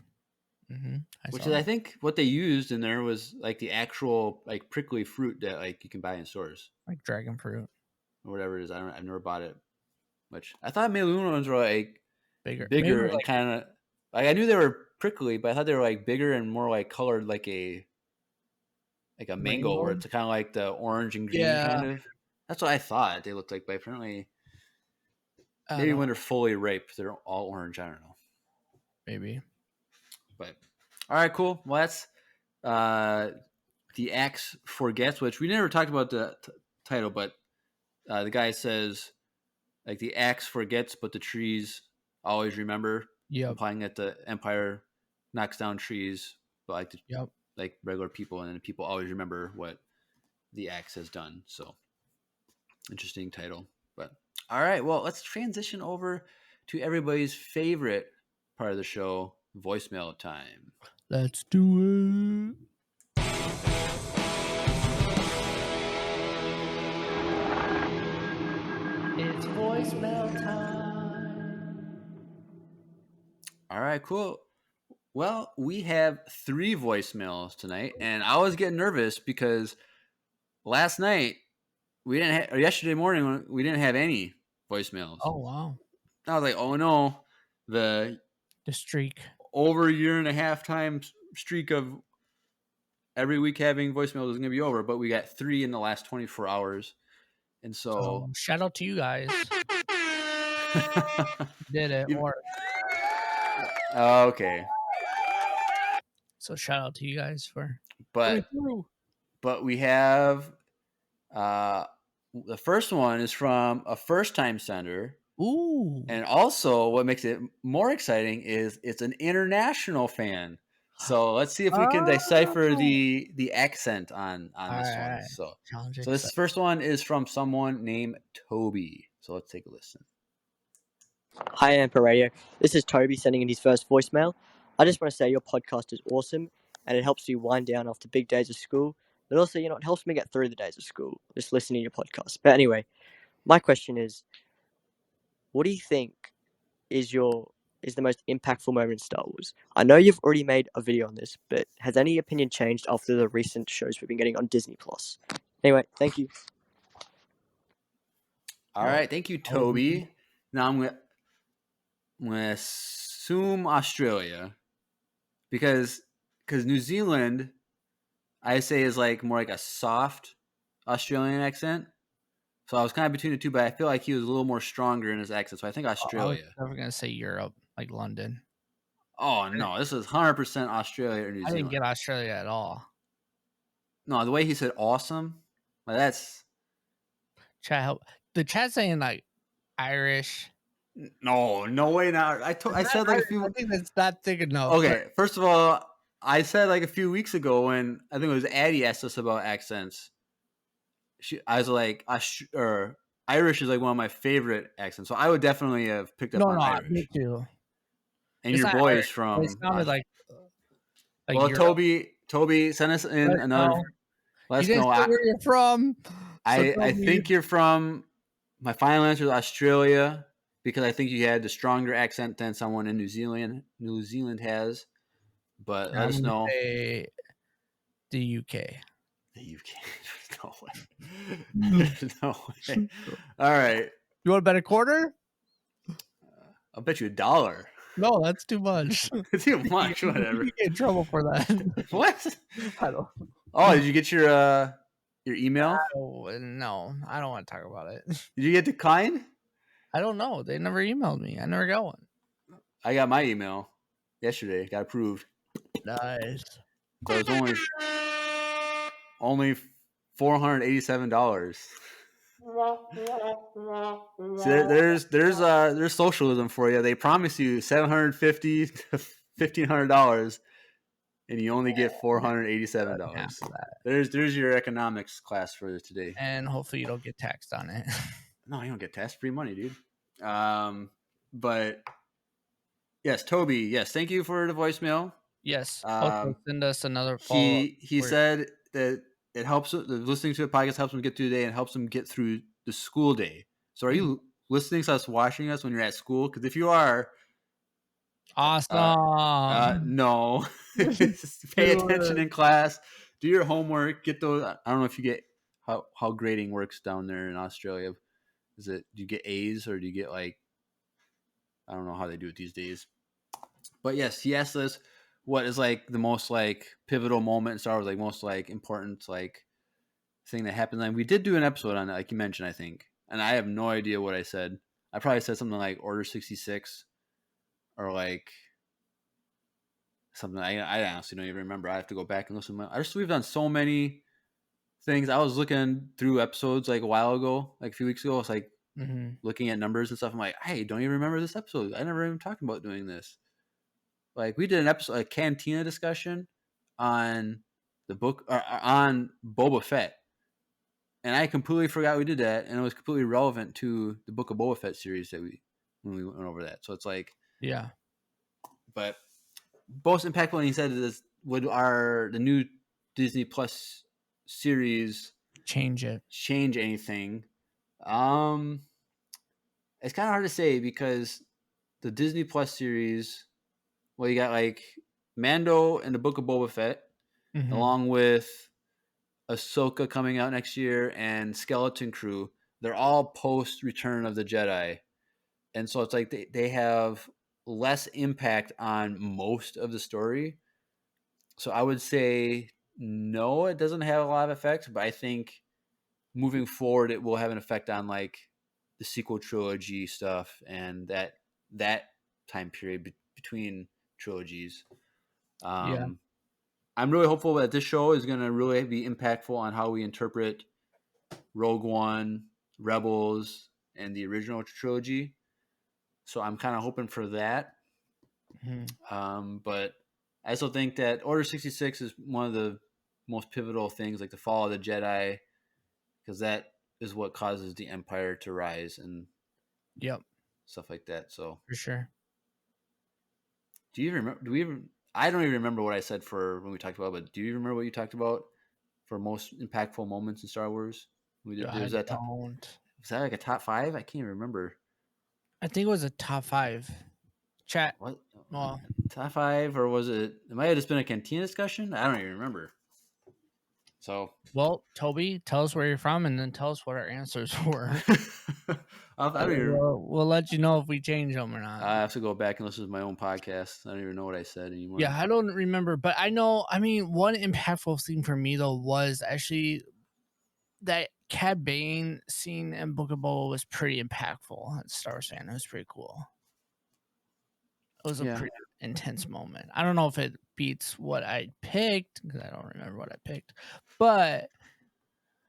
Mm-hmm. Which is, I think, what they used in there was like the actual like prickly fruit that like you can buy in stores, like dragon fruit or whatever it is. I've never bought it. Which I thought Melurans were like bigger and kind of like, I knew they were prickly, but I thought they were like bigger and more like colored like a mango, where it's kind of like the orange and green kind of. That's what I thought they looked like, but apparently maybe when they're fully ripe, they're all orange. I don't know. Maybe. But all right, cool. Well, that's the Axe Forgets, which we never talked about the title, but the guy says like the axe forgets, but the trees always remember. Yeah, implying that the Empire knocks down trees, but like like regular people, and then people always remember what the axe has done. So interesting title. But all right, well, let's transition over to everybody's favorite part of the show, voicemail time. Let's do it. It's voicemail time. All right, cool. Well, we have 3 voicemails tonight, and I was getting nervous because last night we didn't or yesterday morning we didn't have any voicemails. Oh wow, I was like, oh no, the streak. over a year and a half time streak of every week having voicemails is going to be over, but we got 3 in the last 24 hours. And so shout out to you guys. Did it work? Okay. So shout out to you guys for But we have the first one is from a first time sender. Ooh. And also what makes it more exciting is it's an international fan. So let's see if we can decipher the accent on this one. So this first one is from someone named Toby. So let's take a listen. Hi, Amper Radio. This is Toby sending in his first voicemail. I just want to say your podcast is awesome, and it helps you wind down after big days of school. But also, it helps me get through the days of school, just listening to your podcast. But anyway, my question is, what do you think is the most impactful moment in Star Wars? I know you've already made a video on this, but has any opinion changed after the recent shows we've been getting on Disney Plus? Anyway, thank you. All right, thank you, Toby. Now I'm gonna assume Australia because New Zealand, I say, is like more like a soft Australian accent. So I was kind of between the two, but I feel like he was a little more stronger in his accent. So I think Australia. I was never gonna say Europe, like London. Oh no, this is 100% Australia or New Zealand. I didn't get Australia at all. No, the way he said "awesome," like that's. Chat, the chat saying like Irish. No way. Now I said like a few. I think that's not thick enough. Okay, first of all, I said like a few weeks ago when I think it was Addie asked us about accents. I was like, Irish is like one of my favorite accents, so I would definitely have picked up on Irish. Me too. And your boy is from. It sounded like well, Europe. Toby, send us in another. Let us know where you're from. I think you're from. My final answer is Australia because I think you had the stronger accent than someone in New Zealand. New Zealand has, but let us know. The UK. The UK. No way. No way. All right. You want to bet a quarter? I'll bet you $1. No, that's too much. It's too much. Whatever. You get in trouble for that. What? I don't. Oh, did you get your email? No, I don't want to talk about it. Did you get declined? I don't know. They never emailed me. I never got one. I got my email yesterday. Got approved. Nice. So it's only $487. See, there's socialism for you. They promise you $750 to $1,500, and you only get $487. There's your economics class for today. And hopefully you don't get taxed on it. No, you don't get tax free money, dude. But yes, Toby. Yes, thank you for the voicemail. Yes. Send us another follow-up. He said that it helps. Listening to a podcast helps him get through the day and helps him get through the school day. So, are you listening to us, watching us when you're at school? Because if you are, awesome. No, pay attention in class. Do your homework. Get those. I don't know if you get how grading works down there in Australia. Do you get A's or do you get like? I don't know how they do it these days. But yes, he asked us what is like the most like pivotal moment in Star Wars, like most like important like thing that happened. And we did do an episode on it, like you mentioned, I think. And I have no idea what I said. I probably said something like Order 66 or like something. I honestly don't even remember. I have to go back and listen. We've done so many things. I was looking through episodes like a while ago, like a few weeks ago. I was like looking at numbers and stuff. I'm like, hey, don't even remember this episode. I never even talked about doing this. Like we did an episode, a cantina discussion on the book or on Boba Fett, and I completely forgot we did that, and it was completely relevant to the Book of Boba Fett series that when we went over that. So it's like, Yeah. but most impactful, and he said, is would the new Disney Plus series Change it. change anything? It's kind of hard to say because the Disney Plus series, well, you got like Mando and the Book of Boba Fett, Mhm. along with Ahsoka coming out next year and Skeleton Crew. They're all post Return of the Jedi, and so it's like they have less impact on most of the story. So I would say no, it doesn't have a lot of effect, but I think moving forward it will have an effect on like the sequel trilogy stuff and that time period between trilogies. Yeah. I'm really hopeful that this show is going to really be impactful on how we interpret Rogue One, Rebels, and the original trilogy. So I'm kind of hoping for that. But I also think that Order 66 is one of the most pivotal things, like the fall of the Jedi, because that is what causes the Empire to rise and Yep. stuff like that. So For sure. do you remember? Do we even? I don't even remember what I said for when we talked about, but do you remember what you talked about for most impactful moments in Star Wars? I Was that don't. was that like a top 5? I can't even remember. I think it was a top 5. Chat. What Well, top 5 or was it? It might have just been a cantina discussion. I don't even remember. So Toby, tell us where you're from, and then tell us what our answers were. I don't even. We'll let you know if we change them or not. I have to go back and listen to my own podcast. I don't even know what I said anymore. Yeah, I don't remember, but I know. I mean, one impactful thing for me though was actually that Cad Bane scene in Book of Boba was pretty impactful at Star Wars fan. It was pretty cool. It was a pretty intense moment. I don't know if it beats what I picked because I don't remember what I picked, but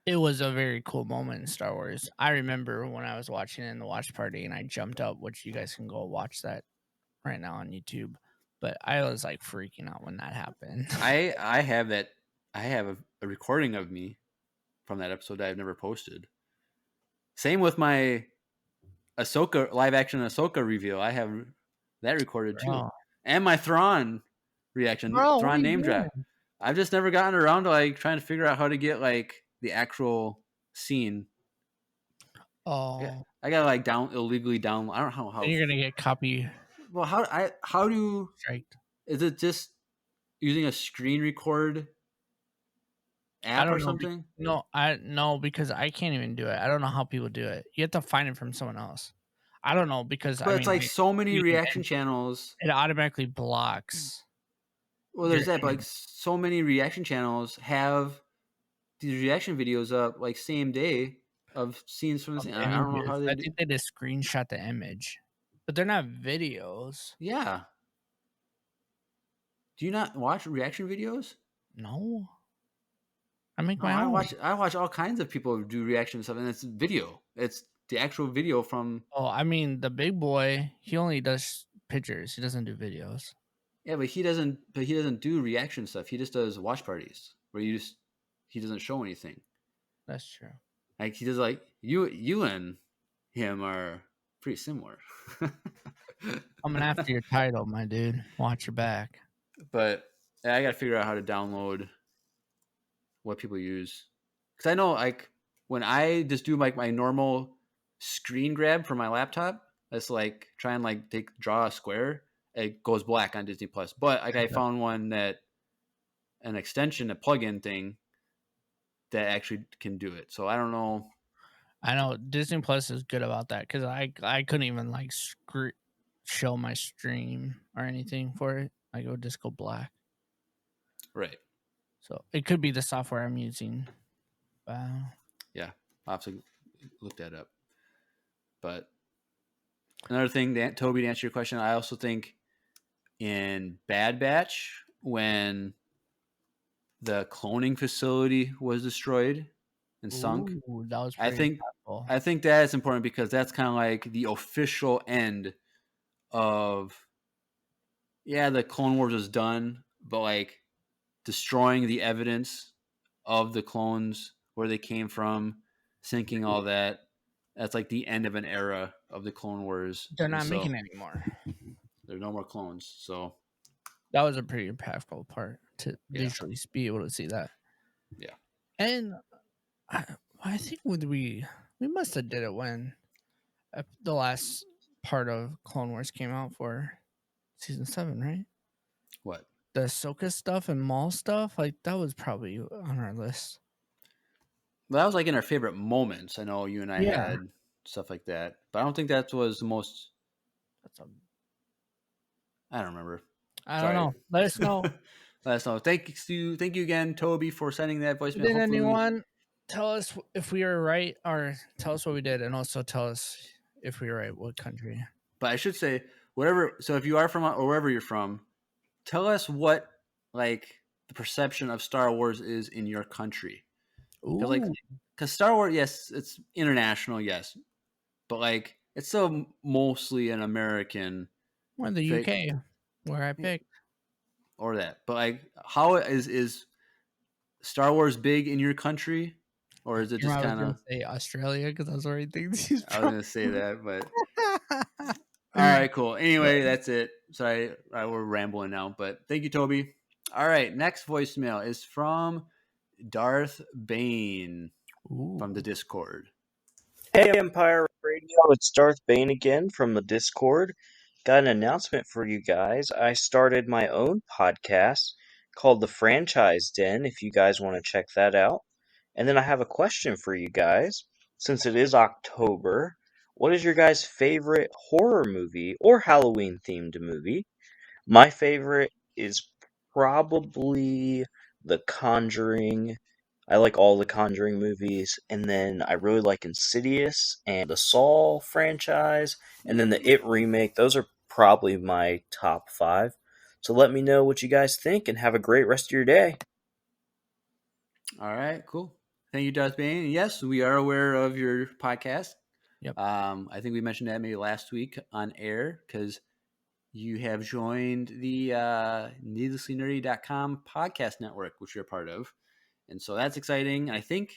it was a very cool moment in Star Wars. I remember when I was watching it in the watch party and I jumped up, which you guys can go watch that right now on YouTube. But I was like freaking out when that happened. I have that. I have a recording of me from that episode that I've never posted. Same with my Ahsoka live action Ahsoka reveal. I have that recorded too, and my Thrawn reaction, Thrawn name drop. I've just never gotten around to like trying to figure out how to get like the actual scene. Oh, I gotta like illegally download. I don't know how. Then you're gonna get copy. Well, how do striked? Is it just using a screen record app or something? No, because I can't even do it. I don't know how people do it. You have to find it from someone else. I don't know because but it's like so many reaction channels. It automatically blocks. Well, there's that, but like so many reaction channels have these reaction videos up like same day of scenes from the scene. I don't know how they. I think they just screenshot the image, but they're not videos. Yeah. Do you not watch reaction videos? No. I make my own. I watch all kinds of people do reaction stuff, and it's video. It's the actual video from. Oh, I mean, the big boy, he only does pictures. He doesn't do videos. Yeah, but he doesn't. But he doesn't do reaction stuff. He just does watch parties where he doesn't show anything. That's true. Like he does. Like you and him are pretty similar. Coming after your title, my dude. Watch your back. But I got to figure out how to download what people use, because I know like when I just do like my normal screen grab for my laptop, that's like try and like draw a square, it goes black on Disney Plus. But like I found one that an extension, a plugin thing that actually can do it. So I don't know. I know Disney Plus is good about that because I couldn't even like show my stream or anything for it. Like it would just go black. Right. So it could be the software I'm using. Yeah, I'll have to look that up. But another thing, Toby, to answer your question, I also think in Bad Batch, when the cloning facility was destroyed and sunk, that was I think that is important because that's kind of like the official end of the Clone Wars was done, but like destroying the evidence of the clones, where they came from, sinking all that. That's like the end of an era of the Clone Wars. They're And not so making it anymore. there's no more clones. So That was a pretty impactful part to Yeah. visually be able to see that. Yeah. And I think we must have did it when the last part of Clone Wars came out for season 7, right? what? The Ahsoka stuff and Maul stuff, like that was probably on our list. Well, that was like in our favorite moments. I know you and I Yeah. had stuff like that, but I don't think that was the most. That's a, I don't remember. I Sorry. don't know. Let us know. Let us know. Thank you again, Toby, for sending that voicemail. Did Hopefully- anyone tell us if we were right, or tell us what we did, and also tell us if we were right, what country? But I should say, whatever. So if you are from or wherever you're from, tell us what like the perception of Star Wars is in your country. Because Star Wars, yes, it's international, yes, but like it's still mostly an American Or the fake- UK, where I picked. or that. But like, how is Star Wars big in your country, or is it just I was kind gonna of? say Australia because I was already thinking he's I was gonna say that, but from. all right, cool. Anyway, that's it. Sorry, we're rambling now, but thank you, Toby. All right, next voicemail is from Darth Bane from the Discord. Hey, Empire Radio, it's Darth Bane again from the Discord. Got an announcement for you guys. I started my own podcast called The Franchise Den, if you guys want to check that out. And then I have a question for you guys. Since it is October, what is your guys' favorite horror movie or Halloween themed movie? My favorite is probably The Conjuring. I like all the Conjuring movies, and then I really like Insidious and the Saw franchise, and then the It remake. Those are probably my top 5. So let me know what you guys think, and have a great rest of your day. All right, cool. Thank you, Darth Bane. Yes, we are aware of your podcast. Yep. I think we mentioned that maybe last week on air because you have joined the needlesslynerdy.com podcast network, which you're a part of. And so that's exciting. I think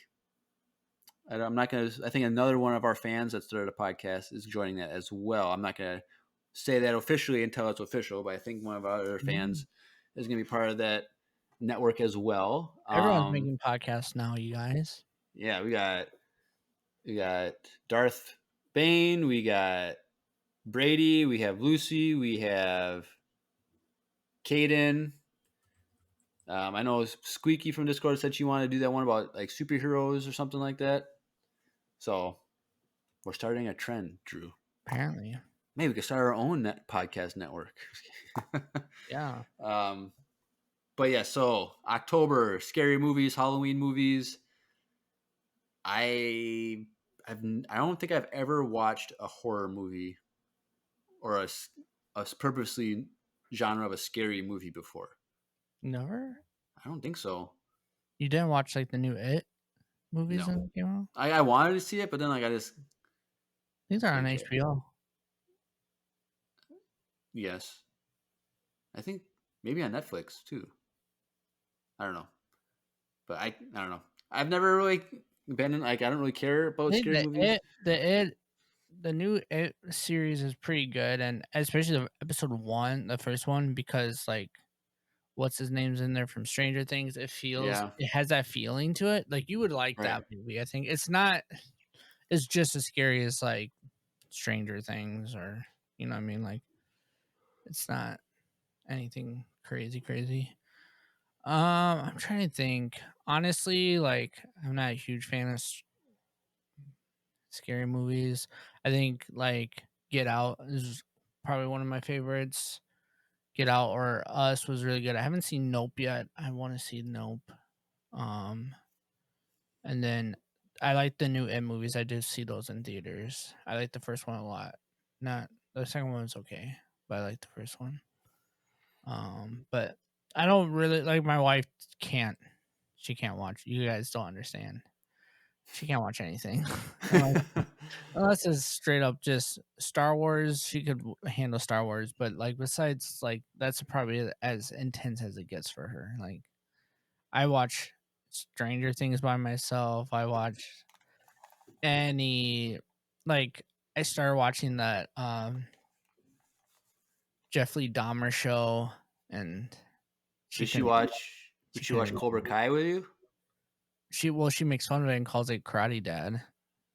another one of our fans that started a podcast is joining that as well. I'm not going to say that officially until it's official, but I think one of our other fans is going to be part of that network as well. Everyone's making podcasts now, you guys. Yeah, we got Darth Bane, we got Brady, we have Lucy, we have Caden. I know Squeaky from Discord said she wanted to do that one about like superheroes or something like that. So we're starting a trend, Drew. Apparently. Maybe we could start our own podcast network. Yeah. But yeah, so October, scary movies, Halloween movies. I don't think I've ever watched a horror movie or a purposely genre of a scary movie before. Never? I don't think so. You didn't watch like the new It movies No. that came out? I wanted to see it, but then like I just These are on Okay. HBO. yes. I think maybe on Netflix too. I don't know. But I don't know. I've never really been in, like I don't really care about I think scary movies. the new It series is pretty good, and especially the episode 1, the first one, because like what's his name's in there from Stranger Things. It has that feeling to it. Like you would like that movie. I think it's just as scary as like Stranger Things, or you know what I mean? Like it's not anything crazy. I'm trying to think. Honestly, like I'm not a huge fan of scary movies. I think like Get Out is probably one of my favorites. Get Out or Us was really good. I haven't seen Nope yet. I want to see Nope. And then I like the new It movies. I did see those in theaters. I like the first one a lot. Not the second one was okay, but I like the first one. But I don't really like my wife can't. She can't watch. You guys don't understand. She can't watch anything unless it's straight up just Star Wars. She could handle Star Wars, but like besides like that's probably as intense as it gets for her. Like I watch Stranger Things by myself. I watch any like I started watching that Jeffrey Dahmer show, and Did she couldn't- watch? she Did she watch couldn't- Cobra Kai with you? she makes fun of it and calls it Karate Dad.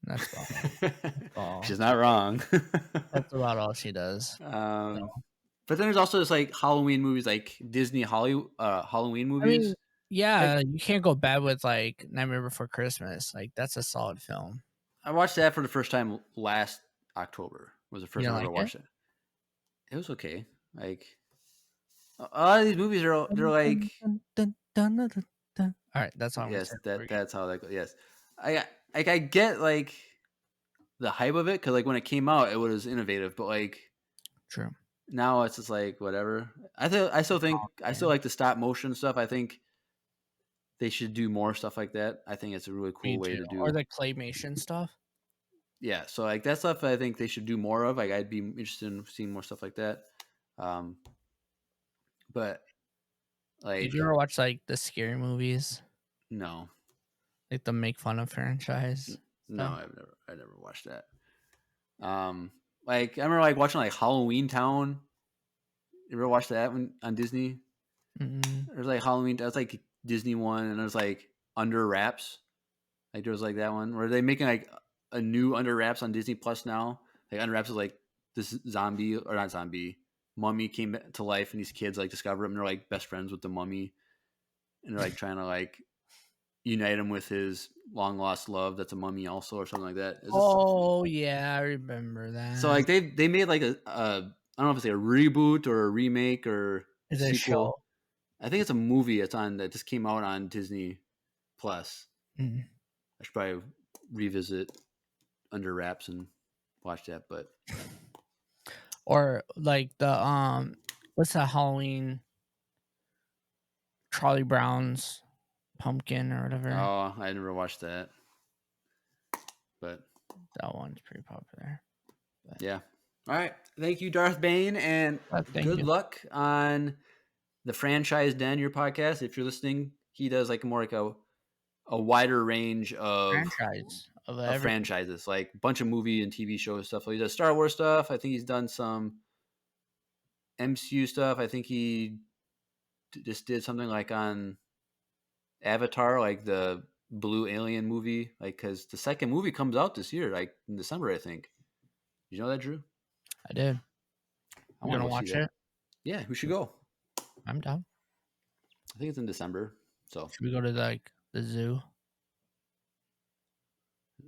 That's about all. She's not wrong. That's about all she does. But then there's also this like Halloween movies, like Disney Halloween I movies. mean, yeah, you can't go bad with like Nightmare Before Christmas. Like that's a solid film. I watched that for the first time last October. Was the first You time I like ever watched it. It was okay. Like a lot of these movies are they're like All right, that's all. yes, that's how that goes. Yes, I get like the hype of it because like when it came out, it was innovative, but like True. now it's just like whatever. I still like the stop motion stuff. I think they should do more stuff like that. I think it's a really cool way to do. Or the claymation stuff. Yeah, so like that stuff I think they should do more of. Like I'd be interested in seeing more stuff like that. But like Did you ever watch like the scary movies, no. like the make fun of franchise? No, I never watched that. Like I remember like watching like Halloween Town. You ever watch that on Disney? There's like Halloween. That's like Disney one, and there's like Under Wraps. Like there was like that one where they making like a new Under Wraps on Disney Plus now. Like Under Wraps is like this zombie or not zombie mummy came to life, and these kids like discover him. And they're like best friends with the mummy, and they're like trying to like unite him with his long lost love that's a mummy also or something like that. Oh yeah, I remember that. So like they made like a I don't know if it's like a reboot or a remake or Is it a sequel. show? I think it's a movie that just came out on Disney Plus. Mm. I should probably revisit Under Wraps and watch that, but Or like the what's that Halloween Charlie Brown's Pumpkin or whatever. oh, I never watched that. But That one's pretty popular. yeah. All right. Thank you, Darth Bane, and good luck on the Franchise Den, your podcast. If you're listening, he does like more like a wider range of franchises, like a bunch of movie and TV shows stuff. So he does Star Wars stuff. I think he's done some MCU stuff. I think he just did something like on Avatar, like the Blue Alien movie, like because the second movie comes out this year, like in December, I think. Did you know that, Drew? I did. I want to watch it. Yeah, we should go. I'm down. I think it's in December. So should we go to like the zoo?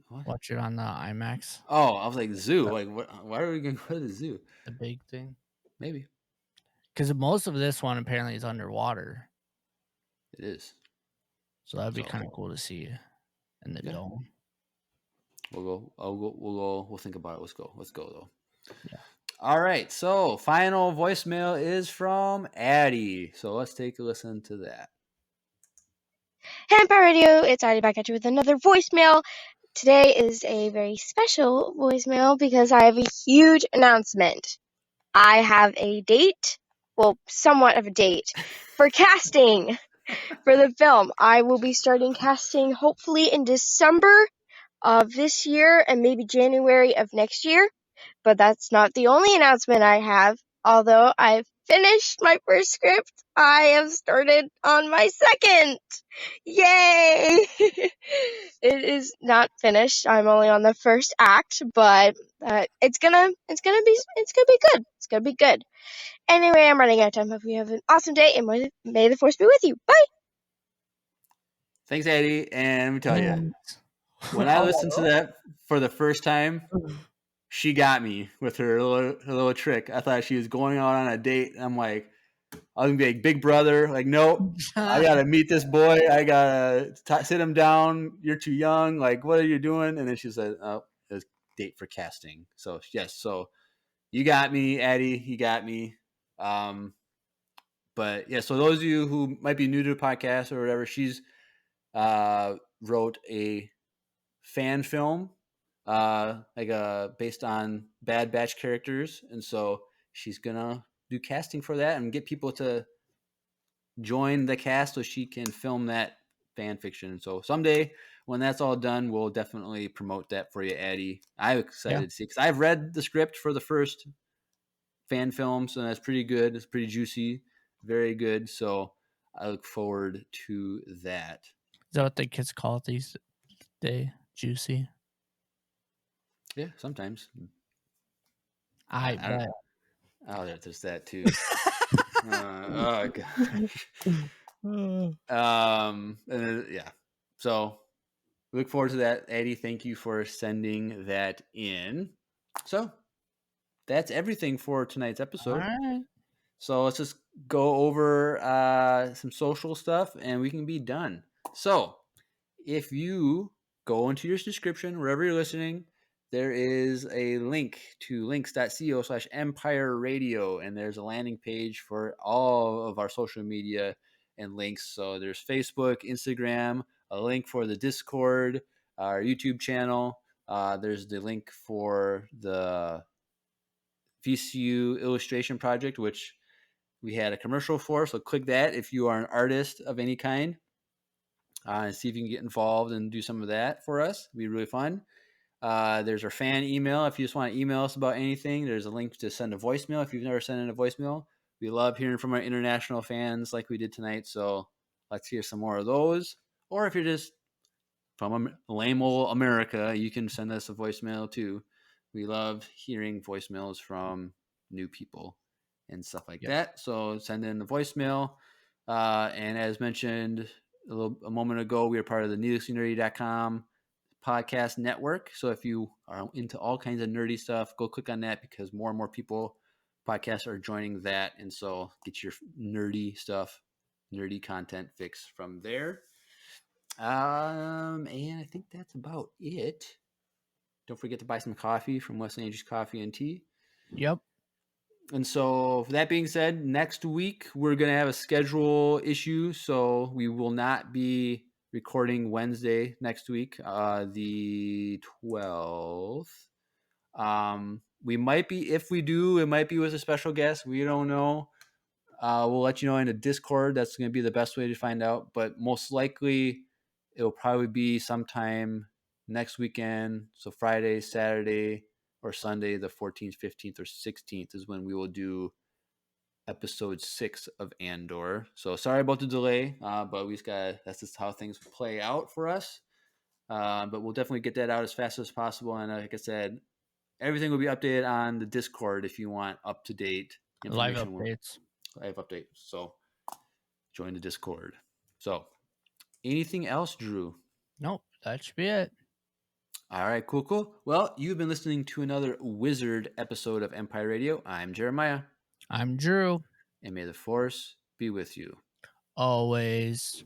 What? Watch it on the IMAX. Oh, I was like zoo. Like, why are we going to go to the zoo? The big thing, maybe. Because most of this one apparently is underwater. It is. So that'd be kind of cool to see in the dome. We'll go. We'll go. We'll think about it. Let's go. Let's go though. Yeah. All right. So final voicemail is from Addie. So let's take a listen to that. Hey, Empire Radio. It's Addie back at you with another voicemail. Today is a very special voicemail because I have a huge announcement. I have a date, well, somewhat of a date, for casting for the film. I will be starting casting hopefully in December of this year and maybe January of next year. But that's not the only announcement I have. Although I've finished my first script, I have started on my second. Yay! It is not finished. I'm only on the first act, but it's gonna be good. It's gonna be good. Anyway, I'm running out of time. Hope you have an awesome day, and may the force be with you. Bye. Thanks, Addie. And let me tell you, when I listened to that for the first time, she got me with her little trick. I thought she was going out on a date. I'm like, I was gonna be like Big Brother. Like, nope, I gotta meet this boy. I gotta sit him down. You're too young. Like, what are you doing? And then she said, "Oh, it's date for casting." So yes, so you got me, Addie. You got me. But yeah, so those of you who might be new to the podcast or whatever, she's wrote a fan film. Based on Bad Batch characters, and so she's gonna do casting for that and get people to join the cast so she can film that fan fiction. So someday when that's all done, we'll definitely promote that for you, Addie. I'm excited to see, because I've read the script for the first fan film, so that's pretty good. It's pretty juicy, very good. So I look forward to that. Is that what the kids call it these days? Juicy? Yeah, sometimes. I don't bet. know. Oh, there's that too. Oh gosh. Yeah. So look forward to that, Eddie. Thank you for sending that in. So that's everything for tonight's episode. All right. So let's just go over some social stuff and we can be done. So if you go into your description, wherever you're listening, there is a link to links.co/Empire Radio, and there's a landing page for all of our social media and links. So there's Facebook, Instagram, a link for the Discord, our YouTube channel. There's the link for the VCU Illustration Project, which we had a commercial for. So click that if you are an artist of any kind. And see if you can get involved and do some of that for us. It'd be really fun. There's our fan email. If you just want to email us about anything, there's a link to send a voicemail. If you've never sent in a voicemail, we love hearing from our international fans like we did tonight. So let's hear some more of those. Or if you're just from lame old America, you can send us a voicemail too. We love hearing voicemails from new people and stuff like that. So send in the voicemail. And as mentioned a moment ago, we are part of the needlesslynerdy.com podcast network. So if you are into all kinds of nerdy stuff, go click on that, because more and more podcasts are joining that. And so get your nerdy stuff, nerdy content fix from there. And I think that's about it. Don't forget to buy some coffee from Wesley Andrews Coffee and Tea. Yep. And so, that being said, next week we're going to have a schedule issue. So we will not be recording Wednesday next week, the 12th. We might be, if we do, it might be with a special guest. We don't know. We'll let you know in the Discord. That's going to be the best way to find out. But most likely, it'll probably be sometime next weekend. So Friday, Saturday, or Sunday, the 14th, 15th, or 16th is when we will do episode 6 of Andor. So sorry about the delay, but that's just how things play out for us. But we'll definitely get that out as fast as possible. And like I said, everything will be updated on the Discord if you want up-to-date information. Live updates. So join the Discord. So anything else, Drew? Nope, that should be it. All right, cool. Well, you've been listening to another Wizard episode of Empire Radio. I'm Jeremiah. I'm Drew. And may the Force be with you. Always.